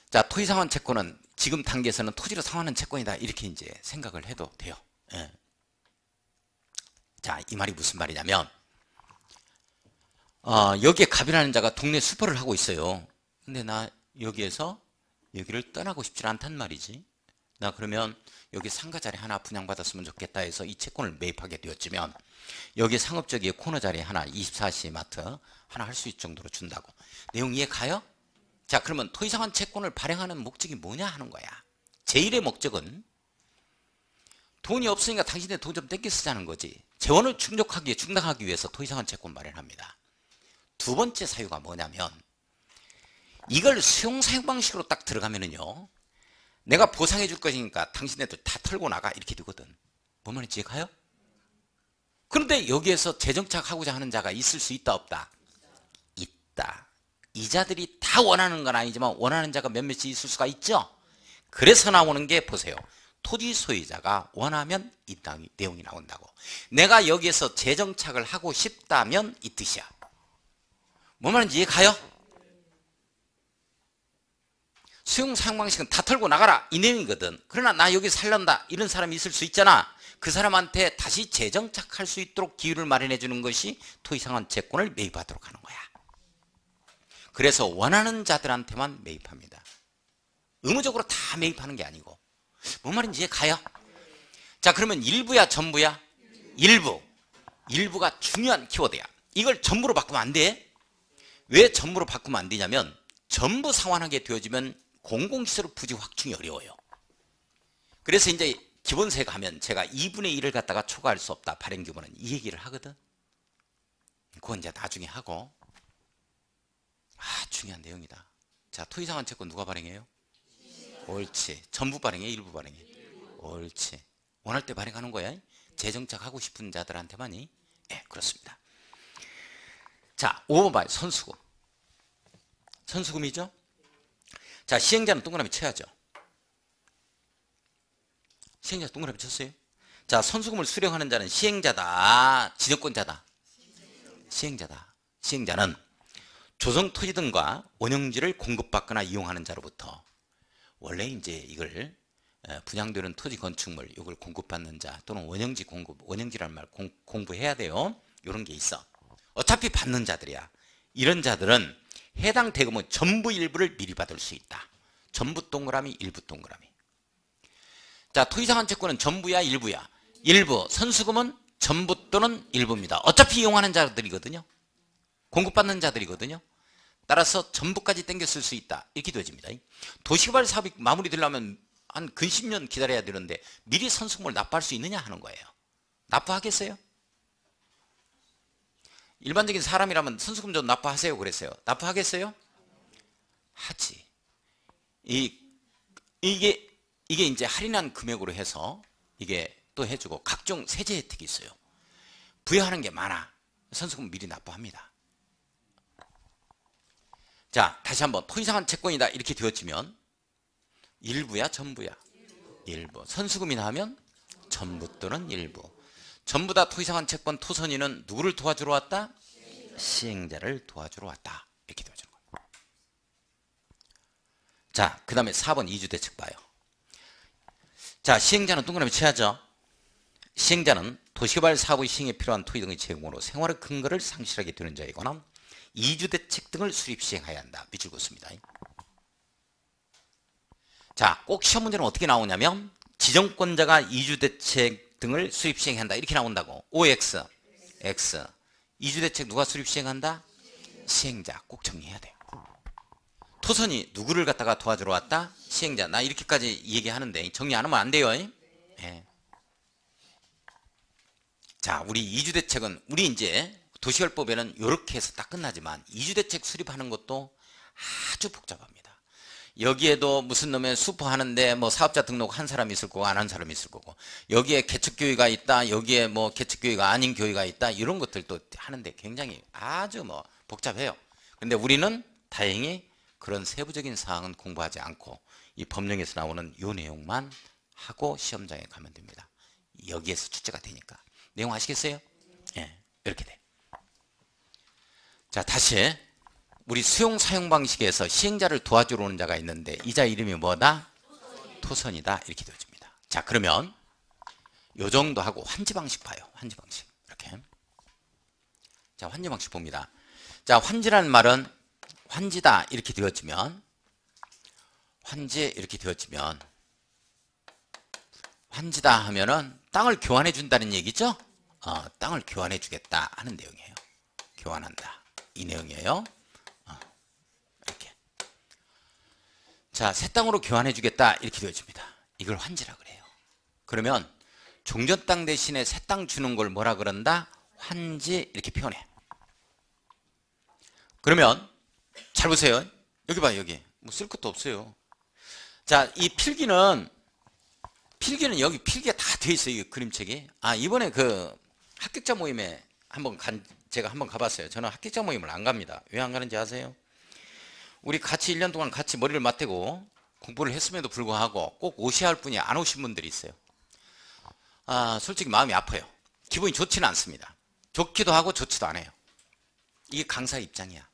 자, 토지상환 채권은 지금 단계에서는 토지로 상환하는 채권이다 이렇게 이제 생각을 해도 돼요. 예. 자, 이 말이 무슨 말이냐면 여기에 갑이라는 자가 동네 수퍼를 하고 있어요. 근데 나 여기에서 여기를 떠나고 싶지 않단 말이지. 나 그러면 여기 상가 자리 하나 분양받았으면 좋겠다 해서 이 채권을 매입하게 되었지만 여기 상업적인 코너 자리 하나 24시 마트 하나 할 수 있을 정도로 준다고. 내용 이해 가요? 자, 그러면 토지상환 채권을 발행하는 목적이 뭐냐 하는 거야. 제1의 목적은 돈이 없으니까 당신의 돈 좀 땡겨 쓰자는 거지. 재원을 충당하기 위해서 토지상환 채권 마련합니다. 두 번째 사유가 뭐냐면 이걸 수용사용 방식으로 딱 들어가면은요. 내가 보상해 줄 것이니까 당신네들 다 털고 나가 이렇게 되거든. 뭔 말인지 가요? 그런데 여기에서 재정착하고자 하는 자가 있을 수 있다 없다? 있다. 이 자들이 다 원하는 건 아니지만 원하는 자가 몇몇이 있을 수가 있죠. 그래서 나오는 게 보세요. 토지 소유자가 원하면 이 내용이 나온다고. 내가 여기에서 재정착을 하고 싶다면 이 뜻이야. 뭔 말인지 이해 가요? 수용 사용 방식은 다 털고 나가라 이 내용이거든. 그러나 나 여기 살란다 이런 사람이 있을 수 있잖아. 그 사람한테 다시 재정착할 수 있도록 기회를 마련해 주는 것이 토지상환 채권을 매입하도록 하는 거야. 그래서 원하는 자들한테만 매입합니다. 의무적으로 다 매입하는 게 아니고. 뭔 말인지 이해 가요? 자, 그러면 일부야 전부야? 일부. 일부가 중요한 키워드야. 이걸 전부로 바꾸면 안 돼. 왜 전부로 바꾸면 안 되냐면 전부 상환하게 되어지면 공공시설 부지 확충이 어려워요. 그래서 이제 기본세 가면 제가 2분의 1을 갖다가 초과할 수 없다. 발행규모는 이 얘기를 하거든. 그건 이제 나중에 하고. 중요한 내용이다. 자, 토지상환 채권 누가 발행해요? 옳지. 전부 발행해? 일부 발행해? 옳지. 원할 때 발행하는 거야. 재정착하고 싶은 자들한테만이. 예, 그렇습니다. 자, 5번 봐요. 선수금. 선수금이죠? 자, 시행자는 동그라미 쳐야죠. 시행자 동그라미 쳤어요? 자, 선수금을 수령하는 자는 시행자다, 지정권자다? 시행자다. 시행자는 조성 토지 등과 원형지를 공급받거나 이용하는 자로부터 원래 이제 이걸 분양되는 토지 건축물 이걸 공급받는 자 또는 원형지 공급, 원형지라는 말 공부해야 돼요. 이런 게 있어. 어차피 받는 자들이야. 이런 자들은 해당 대금의 전부 일부를 미리 받을 수 있다. 전부 동그라미, 일부 동그라미. 자, 토지상환 채권은 전부야, 일부야? 일부. 선수금은 전부 또는 일부입니다. 어차피 이용하는 자들이거든요. 공급받는 자들이거든요. 따라서 전부까지 땡겨 쓸 수 있다. 이렇게 되어집니다. 도시개발 사업이 마무리되려면 한 근십년 기다려야 되는데 미리 선수금을 납부할 수 있느냐 하는 거예요. 납부하겠어요? 일반적인 사람이라면 선수금 좀 납부하세요 그랬어요. 납부하겠어요? 하지. 이 이게 이제 할인한 금액으로 해서 이게 또 해주고 각종 세제 혜택이 있어요. 부여하는 게 많아. 선수금 미리 납부합니다. 자, 다시 한번 토이상한 채권이다 이렇게 되어지면 일부야 전부야? 일부. 선수금이 나오면 전부 또는 일부. 전부 다 토이상한 채권 토선이는 누구를 도와주러 왔다? 시행자를 도와주러 왔다. 이렇게 되어지는 거예요. 자, 그 다음에 4번 이주대책 봐요. 자, 시행자는 동그라미 쳐야죠. 시행자는 도시개발 사업의 시행에 필요한 토지 등의 제공으로 생활의 근거를 상실하게 되는 자이거나 이주대책 등을 수립 시행해야 한다. 밑줄 긋습니다. 자, 꼭 시험 문제는 어떻게 나오냐면 지정권자가 이주대책 등을 수립 시행한다 이렇게 나온다고. OX, X. 이주대책 누가 수립 시행한다? 시행자. 꼭 정리해야 돼요. 토선이 누구를 갖다가 도와주러 왔다? 시행자. 나 이렇게까지 얘기하는데 정리 안 하면 안 돼요. 네. 자, 우리 이주대책은 우리 이제 도시개발법에는 이렇게 해서 딱 끝나지만 이주대책 수립하는 것도 아주 복잡합니다. 여기에도 무슨 놈의 슈퍼 하는데 뭐 사업자 등록 한 사람이 있을 거고 안 한 사람이 있을 거고 여기에 개척교회가 있다 여기에 뭐 개척교회가 아닌 교회가 있다 이런 것들도 하는데 굉장히 아주 뭐 복잡해요. 근데 우리는 다행히 그런 세부적인 사항은 공부하지 않고 이 법령에서 나오는 요 내용만 하고 시험장에 가면 됩니다. 여기에서 출제가 되니까. 내용 아시겠어요? 예, 이렇게 돼. 자, 다시 우리 수용 사용 방식에서 시행자를 도와주러 오는 자가 있는데 이 자 이름이 뭐다? 토선이다. 이렇게 되어집니다. 자, 그러면 요 정도 하고 환지 방식 봐요. 환지 방식. 이렇게. 자, 환지 방식 봅니다. 자, 환지라는 말은 환지다 이렇게 되어지면 환지 이렇게 되어지면 환지다 하면은 땅을 교환해 준다는 얘기죠. 땅을 교환해 주겠다 하는 내용이에요. 교환한다 이 내용이에요. 이렇게. 자, 새 땅으로 교환해 주겠다 이렇게 되어집니다. 이걸 환지라 그래요. 그러면 종전 땅 대신에 새 땅 주는 걸 뭐라 그런다? 환지 이렇게 표현해. 그러면 잘 보세요. 여기 봐요. 여기 뭐 쓸 것도 없어요. 자, 이 필기는 여기 필기가 다 되어 있어요. 이 그림책이. 이번에 그 합격자 모임에 제가 한번 가봤어요. 저는 합격자 모임을 안 갑니다. 왜 안 가는지 아세요? 우리 같이 1년 동안 같이 머리를 맞대고 공부를 했음에도 불구하고 꼭 오셔야 할 분이 안 오신 분들이 있어요. 솔직히 마음이 아파요. 기분이 좋지는 않습니다. 좋기도 하고 좋지도 않아요. 이게 강사 입장이야.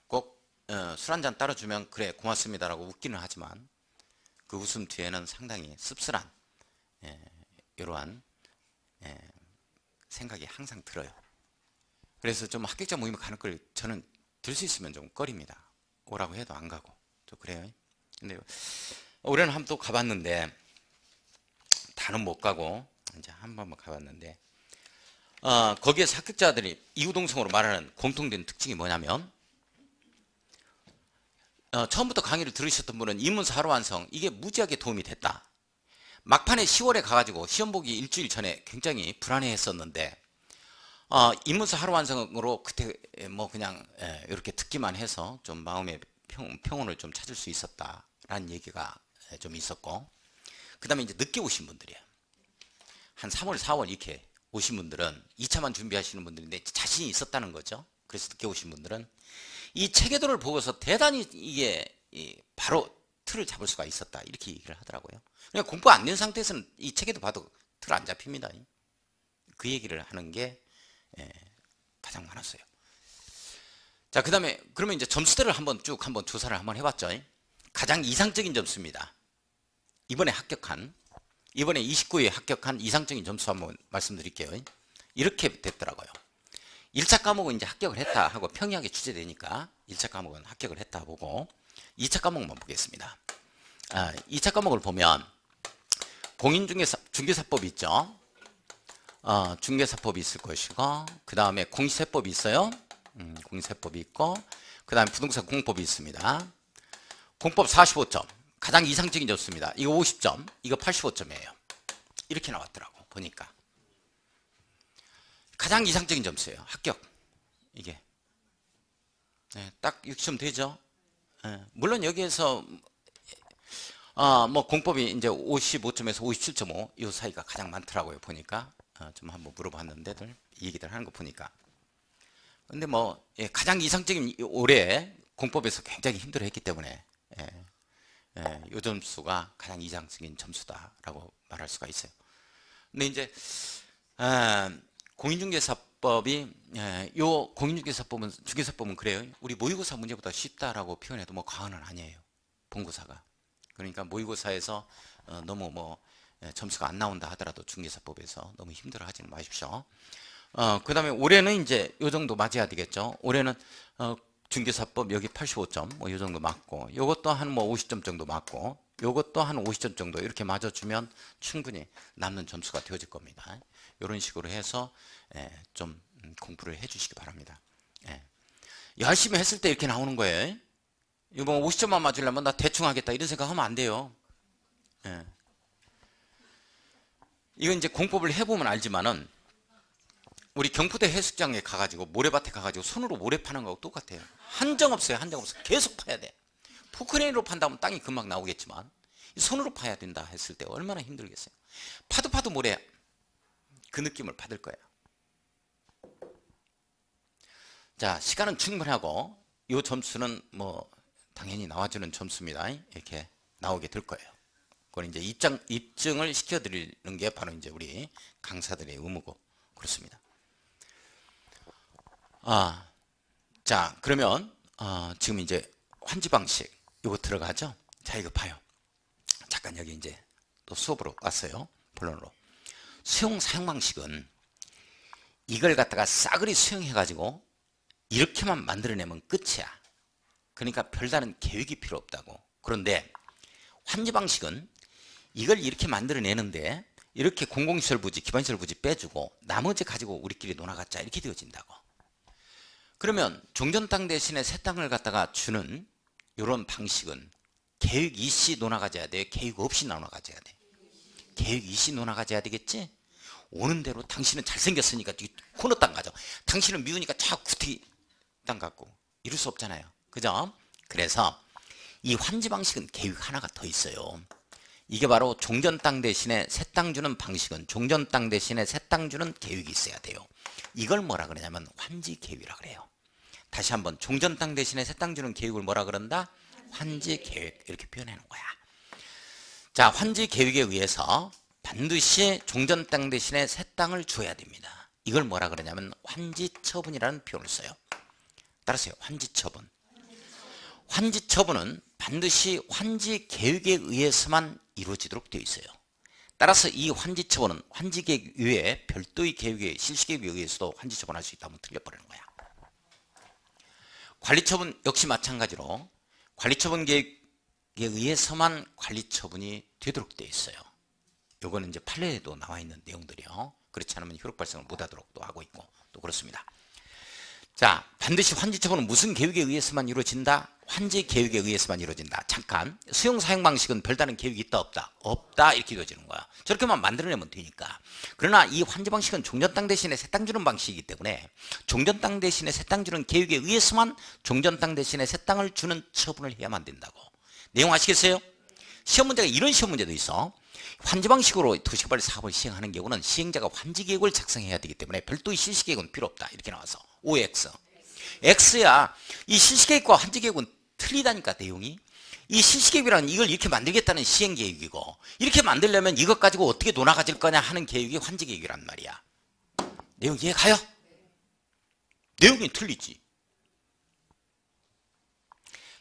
꼭 술 한잔 따라주면 그래 고맙습니다라고 웃기는 하지만 그 웃음 뒤에는 상당히 씁쓸한 이러한 생각이 항상 들어요. 그래서 좀 합격자 모임에 가는 걸 저는 들 수 있으면 좀 꺼립니다. 오라고 해도 안 가고 좀 그래요. 근데 올해는 한번 또 가봤는데 다는 못 가고 이제 한 번만 가봤는데 거기에서 합격자들이 이구동성으로 말하는 공통된 특징이 뭐냐면 처음부터 강의를 들으셨던 분은 입문서 하루 완성 이게 무지하게 도움이 됐다. 막판에 10월에 가가지고 시험 보기 일주일 전에 굉장히 불안해했었는데 입문서 하루 완성으로 그때 뭐 그냥 이렇게 듣기만 해서 좀 마음의 평온을 좀 찾을 수 있었다라는 얘기가 좀 있었고 그 다음에 이제 늦게 오신 분들이에요. 한 3월 4월 이렇게 오신 분들은 2차만 준비하시는 분들인데 자신이 있었다는 거죠. 그래서 늦게 오신 분들은 이 체계도를 보고서 대단히 이게 바로 틀을 잡을 수가 있었다 이렇게 얘기를 하더라고요. 그냥 공부 안 된 상태에서는 이 체계도 봐도 틀 안 잡힙니다. 그 얘기를 하는 게 가장 많았어요. 자, 그 다음에 그러면 이제 점수대를 한번 조사를 한번 해봤죠. 가장 이상적인 점수입니다. 이번에 29위에 합격한 이상적인 점수 한번 말씀드릴게요. 이렇게 됐더라고요. 1차 과목은 이제 합격을 했다 하고 평이하게 출제되니까 1차 과목은 합격을 했다 보고 2차 과목만 보겠습니다. 2차 과목을 보면 공인중개사법이 있죠. 중개사법이 있을 것이고 그 다음에 공시세법이 있어요. 공시세법이 있고 그 다음에 부동산 공법이 있습니다. 공법 45점 가장 이상적인 점수입니다. 이거 50점 이거 85점이에요. 이렇게 나왔더라고 보니까 가장 이상적인 점수예요. 합격 이게 딱 6점 되죠. 물론 여기에서 뭐 공법이 이제 55점에서 57.5 이 사이가 가장 많더라고요. 보니까 좀 한번 물어봤는데들 얘기들 하는 거 보니까. 근데 뭐 가장 이상적인 올해 공법에서 굉장히 힘들어했기 때문에 이 점수가 가장 이상적인 점수다라고 말할 수가 있어요. 근데 이제 공인중개사법이 요 공인중개사법은 중개사법은 그래요. 우리 모의고사 문제보다 쉽다라고 표현해도 뭐 과언은 아니에요. 본고사가. 그러니까 모의고사에서 너무 뭐 점수가 안 나온다 하더라도 중개사법에서 너무 힘들어 하지는 마십시오. 그 다음에 올해는 이제 요 정도 맞아야 되겠죠. 올해는 중개사법 여기 85점 뭐 요 정도 맞고, 요것도 한 뭐 50점 정도 맞고, 요것도 한 50점 정도 이렇게 맞아주면 충분히 남는 점수가 되어질 겁니다. 이런 식으로 해서 좀 공부를 해 주시기 바랍니다. 열심히 했을 때 이렇게 나오는 거예요. 이거 뭐 50점만 맞으려면 나 대충 하겠다 이런 생각하면 안 돼요. 이건 이제 공법을 해보면 알지만은 우리 경포대 해수장에 가가지고 모래밭에 가가지고 손으로 모래 파는 거하고 똑같아요. 한정 없어요. 한정 없어. 계속 파야 돼. 포크레인으로 판다면 땅이 금방 나오겠지만 손으로 파야 된다 했을 때 얼마나 힘들겠어요. 파도 모래 그 느낌을 받을 거예요. 자, 시간은 충분하고 이 점수는 뭐 당연히 나와주는 점수입니다. 이렇게 나오게 될 거예요. 그걸 이제 입증을 시켜드리는 게 바로 이제 우리 강사들의 의무고 그렇습니다. 자, 그러면 지금 이제 환지 방식 이거 들어가죠? 자, 이거 봐요. 잠깐 여기 이제 또 수업으로 왔어요. 본론으로. 수용 사용 방식은 이걸 갖다가 싸그리 수용해 가지고 이렇게만 만들어내면 끝이야. 그러니까 별다른 계획이 필요 없다고. 그런데 환지 방식은 이걸 이렇게 만들어내는데 이렇게 공공시설 부지, 기반시설 부지 빼주고 나머지 가지고 우리끼리 놀아갖자 이렇게 되어진다고. 그러면 종전 땅 대신에 새 땅을 갖다가 주는 이런 방식은 계획 이시 논아가져야 돼요? 계획 없이 논아가져야 돼? 계획 이시 논아가져야 되겠지? 오는 대로 당신은 잘생겼으니까 코너 땅 가죠. 당신은 미우니까 자꾸 구태기 땅 갖고 이럴 수 없잖아요. 그죠? 그래서 이 환지 방식은 계획 하나가 더 있어요. 이게 바로 종전 땅 대신에 새 땅 주는 방식은 종전 땅 대신에 새 땅 주는 계획이 있어야 돼요. 이걸 뭐라 그러냐면 환지 계획이라 그래요. 다시 한번 종전 땅 대신에 새 땅 주는 계획을 뭐라 그런다? 환지 계획 이렇게 표현하는 거야. 자, 환지 계획에 의해서 반드시 종전 땅 대신에 새 땅을 줘야 됩니다. 이걸 뭐라 그러냐면 환지 처분이라는 표현을 써요. 따라서요. 환지 처분. 환지 처분은 반드시 환지 계획에 의해서만 이루어지도록 되어 있어요. 따라서 이 환지 처분은 환지 계획 외에 별도의 계획에 실시 계획에 의해서도 환지 처분할 수 있다면 틀려버리는 거야. 관리 처분 역시 마찬가지로 관리 처분 계획에 의해서만 관리 처분이 되도록 되어 있어요. 요거는 이제 판례에도 나와 있는 내용들이요. 그렇지 않으면 효력 발생을 못하도록 또 하고 있고 또 그렇습니다. 자, 반드시 환지 처분은 무슨 계획에 의해서만 이루어진다? 환지 계획에 의해서만 이루어진다. 잠깐, 수용 사용 방식은 별다른 계획이 있다 없다? 없다 이렇게 이루어지는 거야. 저렇게만 만들어내면 되니까. 그러나 이 환지 방식은 종전 땅 대신에 새 땅 주는 방식이기 때문에 종전 땅 대신에 새 땅 주는 계획에 의해서만 종전 땅 대신에 새 땅을 주는 처분을 해야만 된다고. 내용 아시겠어요? 시험 문제가 이런 시험 문제도 있어. 환지 방식으로 도시개발 사업을 시행하는 경우는 시행자가 환지 계획을 작성해야 되기 때문에 별도의 실시 계획은 필요 없다. 이렇게 나와서 OX. X야. 이 실시 계획과 환지 계획은 틀리다니까 내용이. 이 실시 계획이란 이걸 이렇게 만들겠다는 시행 계획이고 이렇게 만들려면 이것 가지고 어떻게 논아가질 거냐 하는 계획이 환지 계획이란 말이야. 내용 이해 가요? 내용이 틀리지.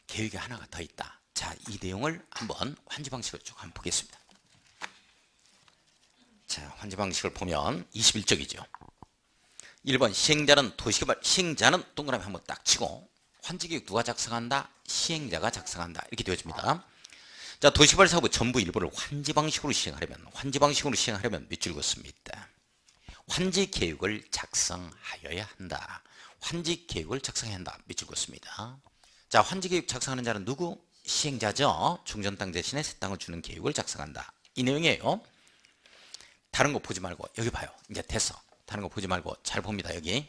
계획이 하나가 더 있다. 자, 이 내용을 한번 환지 방식을 쭉 한번 보겠습니다. 자, 환지 방식을 보면 21쪽이죠. 1번 시행자는 도시개발 시행자는 동그라미 한번 딱 치고 환지계획 누가 작성한다? 시행자가 작성한다. 이렇게 되어집니다. 자, 도시개발 사업의 전부 일부를 환지 방식으로 시행하려면 몇 줄 긋습니다. 환지 계획을 작성하여야 한다. 환지 계획을 작성해야 한다. 몇 줄 긋습니다. 자, 환지 계획 작성하는 자는 누구? 시행자죠. 종전 땅 대신에 새 땅을 주는 계획을 작성한다. 이 내용이에요. 다른 거 보지 말고 여기 봐요. 이제 됐어. 다른 거 보지 말고 잘 봅니다. 여기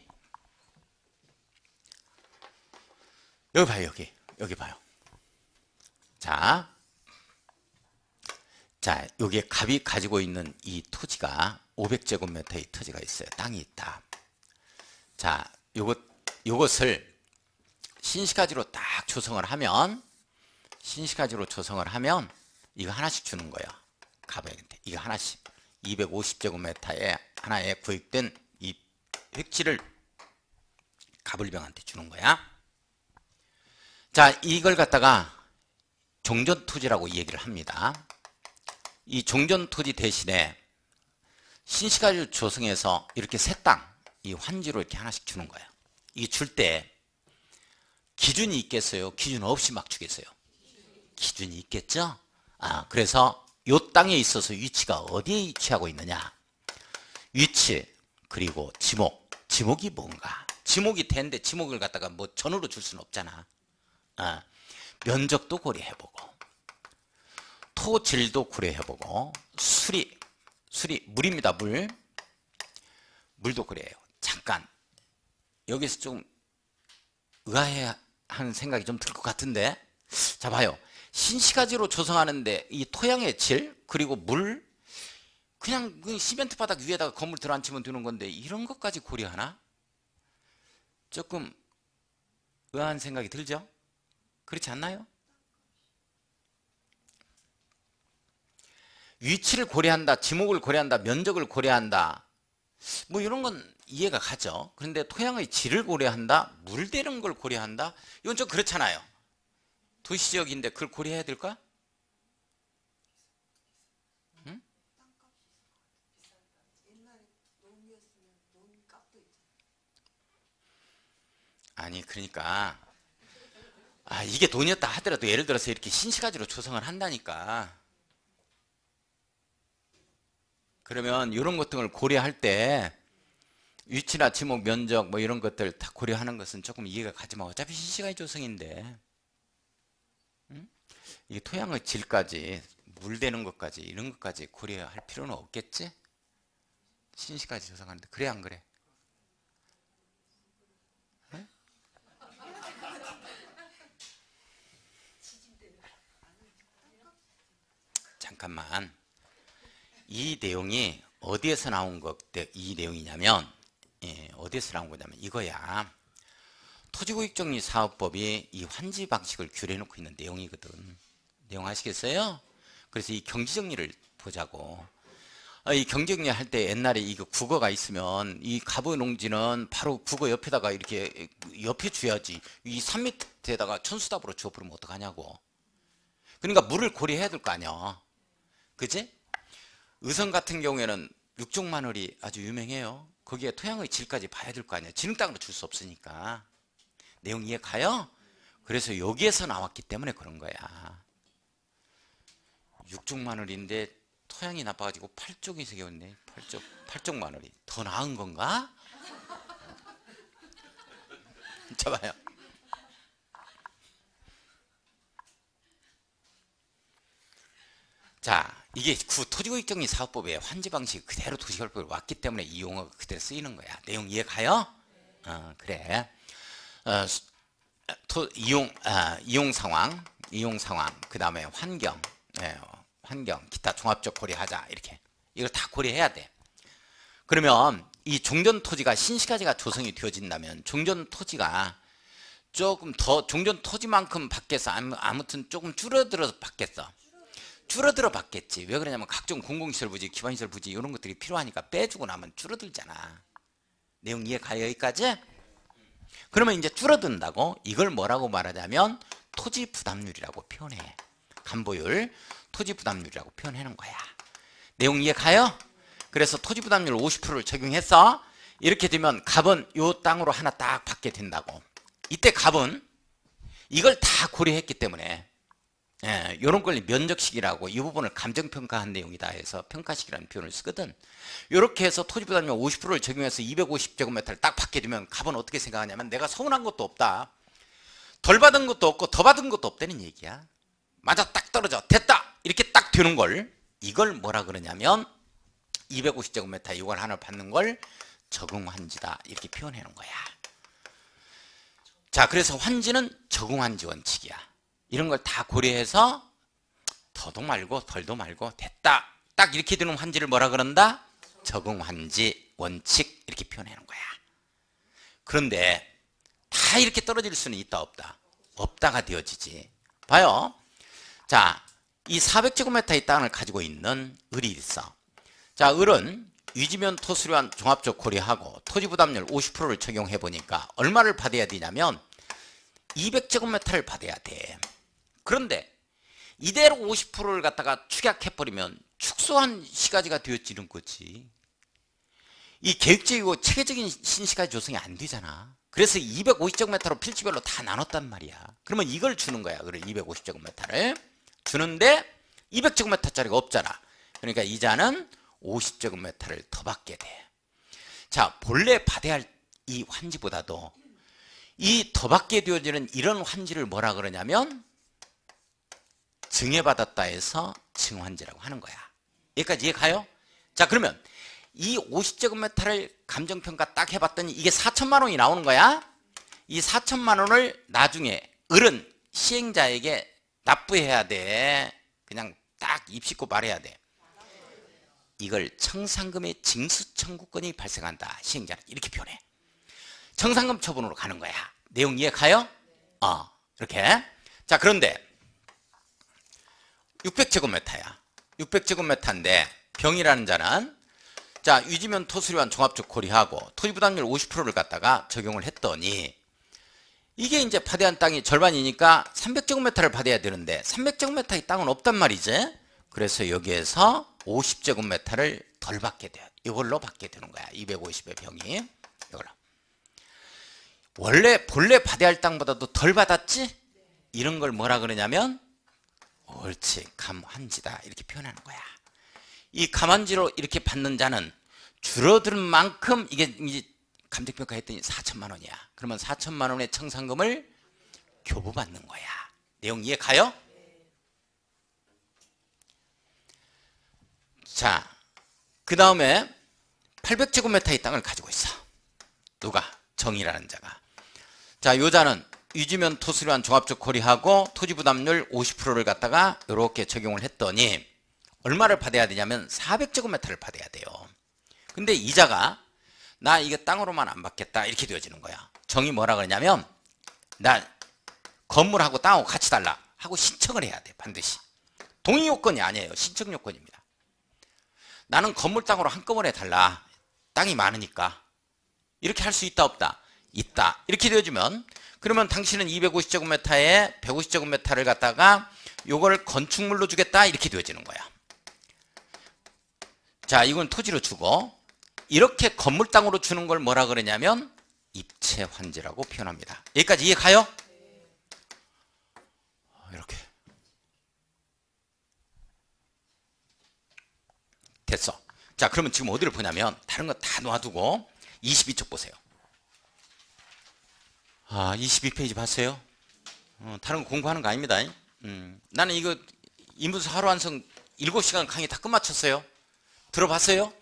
봐요. 여기 봐요. 자, 여기에 갑이 가지고 있는 이 토지가 500제곱미터의 토지가 있어요. 땅이 있다. 자, 요것을 신시가지로 딱 조성을 하면, 이거 하나씩 주는 거예요. 갑에게 이거 하나씩 250제곱미터에 하나에 구획된 이 획지를 갑을병한테 주는 거야. 자, 이걸 갖다가 종전토지라고 얘기를 합니다. 이 종전토지 대신에 신시가지로 조성해서 이렇게 새 땅, 이 환지로 이렇게 하나씩 주는 거예요. 이 줄 때 기준이 있겠어요? 기준 없이 막 주겠어요? 기준이 있겠죠? 그래서 요 땅에 있어서 위치가 어디에 위치하고 있느냐? 위치, 그리고 지목. 지목이 뭔가? 지목이 되는데 지목을 갖다가 뭐 전으로 줄 수는 없잖아. 면적도 고려해보고, 토질도 고려해보고, 수리, 물입니다. 물도 그래요. 잠깐 여기서 좀 의아해하는 생각이 좀 들 것 같은데, 자 봐요. 신시가지로 조성하는데 이 토양의 질, 그리고 물, 그냥 그 시멘트 바닥 위에다가 건물 들어앉히면 되는 건데 이런 것까지 고려하나? 조금 의아한 생각이 들죠? 그렇지 않나요? 위치를 고려한다, 지목을 고려한다, 면적을 고려한다, 뭐 이런 건 이해가 가죠. 그런데 토양의 질을 고려한다, 물대는 걸 고려한다, 이건 좀 그렇잖아요. 도시지역인데 그걸 고려해야 될까? 응? 아니 그러니까 이게 돈이었다 하더라도 예를 들어서 이렇게 신시가지로 조성을 한다니까. 그러면 이런 것들을 고려할 때 위치나 지목, 면적 뭐 이런 것들 다 고려하는 것은 조금 이해가 가지만 어차피 신시가지 조성인데, 응? 이게 토양의 질까지, 물대는 것까지, 이런 것까지 고려할 필요는 없겠지? 신시가지 조성하는데. 그래 안 그래? 응? 잠깐만. 이 내용이 어디에서 나온 이 내용이냐면, 어디에서 나온 거냐면 이거야. 토지구역정리사업법이 이 환지 방식을 규례해놓고 있는 내용이거든. 내용 아시겠어요? 그래서 이 경지정리를 보자고. 이 경지정리 할 때 옛날에 이거 국어가 있으면 이 갑의 바로 국어 옆에다가 이렇게 옆에 줘야지. 이 3m에다가 천수답으로 주워버리면 어떡하냐고. 그러니까 물을 고려해야 될 거 아니야. 그지? 의성 같은 경우에는 육종마늘이 아주 유명해요. 거기에 토양의 질까지 봐야 될 거 아니야. 지능 땅으로 줄 수 없으니까. 내용 이해 가요? 그래서 여기에서 나왔기 때문에 그런 거야. 육종마늘인데 토양이 나빠가지고 8쪽이 새겨있네. 8쪽 마늘이 더 나은 건가? 자 봐요. 자, 이게 토지구역정리 사업법의 환지 방식이 그대로 도시개발법에 왔기 때문에 이 용어가 그대로 쓰이는 거야. 내용 이해 가요? 그래. 이용 상황, 그 다음에 환경, 기타 종합적 고려하자, 이렇게. 이걸 다 고려해야 돼. 그러면 이 종전토지가 신시가지가 조성이 되어진다면 종전토지가 조금 더 종전토지만큼 받겠어? 아무튼 조금 줄어들어서 받겠어? 줄어들어 받겠지. 왜 그러냐면 각종 공공시설 부지, 기반시설 부지 이런 것들이 필요하니까 빼주고 나면 줄어들잖아. 내용 이해 가요? 여기까지? 그러면 이제 줄어든다고, 이걸 뭐라고 말하자면 토지 부담률이라고 표현해. 간보율, 토지 부담률이라고 표현하는 거야. 내용 이해 가요? 그래서 토지 부담률 50%를 적용해서 이렇게 되면 갑은 요 땅으로 하나 딱 받게 된다고. 이때 갑은 이걸 다 고려했기 때문에 이런 걸 면적식이라고, 이 부분을 감정평가한 내용이다 해서 평가식이라는 표현을 쓰거든. 이렇게 해서 토지부담률 50%를 적용해서 250제곱미터를 딱 받게 되면 갑은 어떻게 생각하냐면 내가 서운한 것도 없다, 덜 받은 것도 없고 더 받은 것도 없다는 얘기야. 맞아, 딱 떨어져, 됐다, 이렇게 딱 되는 걸, 이걸 뭐라 그러냐면 250제곱미터 이걸 하나 받는 걸 적응환지다, 이렇게 표현하는 거야. 자, 그래서 환지는 적응환지 원칙이야. 이런 걸 다 고려해서 더도 말고 덜도 말고 됐다. 딱 이렇게 되는 환지를 뭐라 그런다? 적응환지, 원칙 이렇게 표현하는 거야. 그런데 다 이렇게 떨어질 수는 있다 없다? 없다가 되어지지. 봐요. 자, 이 400제곱미터의 땅을 가지고 있는 을이 있어. 자, 을은 유지면 토수료한 종합적 고려하고 토지부담률 50%를 적용해 보니까 얼마를 받아야 되냐면 200제곱미터를 받아야 돼. 그런데 이대로 50%를 갖다가 축약해버리면 축소한 시가지가 되어지는 거지. 이 계획적이고 체계적인 신시가지 조성이 안 되잖아. 그래서 250제곱미터로 필지별로 다 나눴단 말이야. 그러면 이걸 주는 거야. 그래, 250제곱미터를 주는데 200제곱미터짜리가 없잖아. 그러니까 이자는 50제곱미터를 더 받게 돼. 자, 본래 받아야 할 이 환지보다도 이 더 받게 되어지는 이런 환지를 뭐라 그러냐면 증여받았다 해서 증환지라고 하는 거야. 여기까지 이해 가요? 자, 그러면 이 50제곱미터를 감정평가 딱 해봤더니 이게 4천만 원이 나오는 거야. 이 4천만 원을 나중에 을은 시행자에게 납부해야 돼. 그냥 딱 입식고 말해야 돼. 이걸 청산금의 징수청구권이 발생한다. 시행자는 이렇게 표현해. 청산금 처분으로 가는 거야. 내용 이해 가요? 이렇게. 자, 그런데 600제곱미터야. 600제곱미터인데 병이라는 자는 자, 유지면 토수료한 종합적 고려하고 토지부담률 50%를 갖다가 적용을 했더니 이게 이제 파대한 땅이 절반이니까 300제곱미터를 받아야 되는데 300제곱미터의 땅은 없단 말이지. 그래서 여기에서 50제곱미터를 덜 받게 돼요. 이걸로 받게 되는 거야. 250의 병이. 이걸로. 본래 받아야 할 땅보다도 덜 받았지? 이런 걸 뭐라 그러냐면 옳지, 감환지다. 이렇게 표현하는 거야. 이 감환지로 이렇게 받는 자는 줄어드는 만큼 이게 이제 감정평가 했더니 4천만 원이야. 그러면 4천만 원의 청산금을 교부받는 거야. 내용 이해 가요? 자, 그 다음에 800제곱미터의 땅을 가지고 있어. 누가? 정이라는 자가. 자, 요 자는 유지면 토수료한 종합적 고려하고 토지부담률 50%를 갖다가 이렇게 적용을 했더니 얼마를 받아야 되냐면 400제곱미터를 받아야 돼요. 근데 이자가 나 이거 땅으로만 안 받겠다 이렇게 되어지는 거야. 정이 뭐라 그러냐면 나 건물하고 땅하고 같이 달라 하고 신청을 해야 돼. 반드시. 동의 요건이 아니에요. 신청 요건입니다. 나는 건물 땅으로 한꺼번에 달라. 땅이 많으니까. 이렇게 할 수 있다 없다? 있다. 이렇게 되어지면 그러면 당신은 250제곱미터에 150제곱미터를 갖다가 요걸 건축물로 주겠다 이렇게 되어지는 거야. 자, 이건 토지로 주고 이렇게 건물 땅으로 주는 걸 뭐라 그러냐면 입체환지라고 표현합니다. 여기까지 이해 가요? 이렇게 됐어. 자, 그러면 지금 어디를 보냐면 다른 거 다 놔두고 22쪽 보세요. 22페이지 봤어요? 다른 거 공부하는 거 아닙니다. 나는 이거 인문서 하루 완성 7시간 강의 다 끝마쳤어요. 들어봤어요?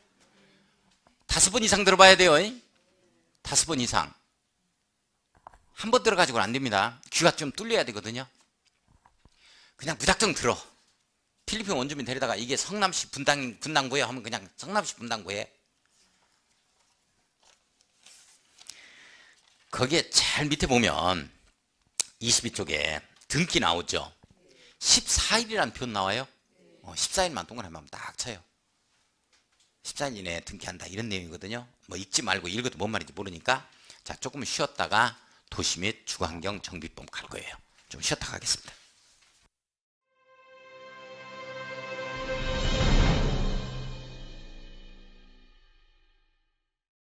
5번 이상 들어봐야 돼요. 5번 이상. 한 번 들어가지고는 안 됩니다. 귀가 좀 뚫려야 되거든요. 그냥 무작정 들어. 필리핀 원주민 데리다가 이게 성남시 분당구에 하면 그냥 성남시 분당구에. 거기에 제일 밑에 보면 22쪽에 등기 나오죠. 14일이라는 표현 나와요. 14일만 동그라미만 딱 쳐요. 14일 이내에 등기한다 이런 내용이거든요. 뭐 읽지 말고 읽어도 뭔 말인지 모르니까 자, 조금 쉬었다가 도시 및 주거환경 정비법 갈 거예요. 좀 쉬었다 가겠습니다.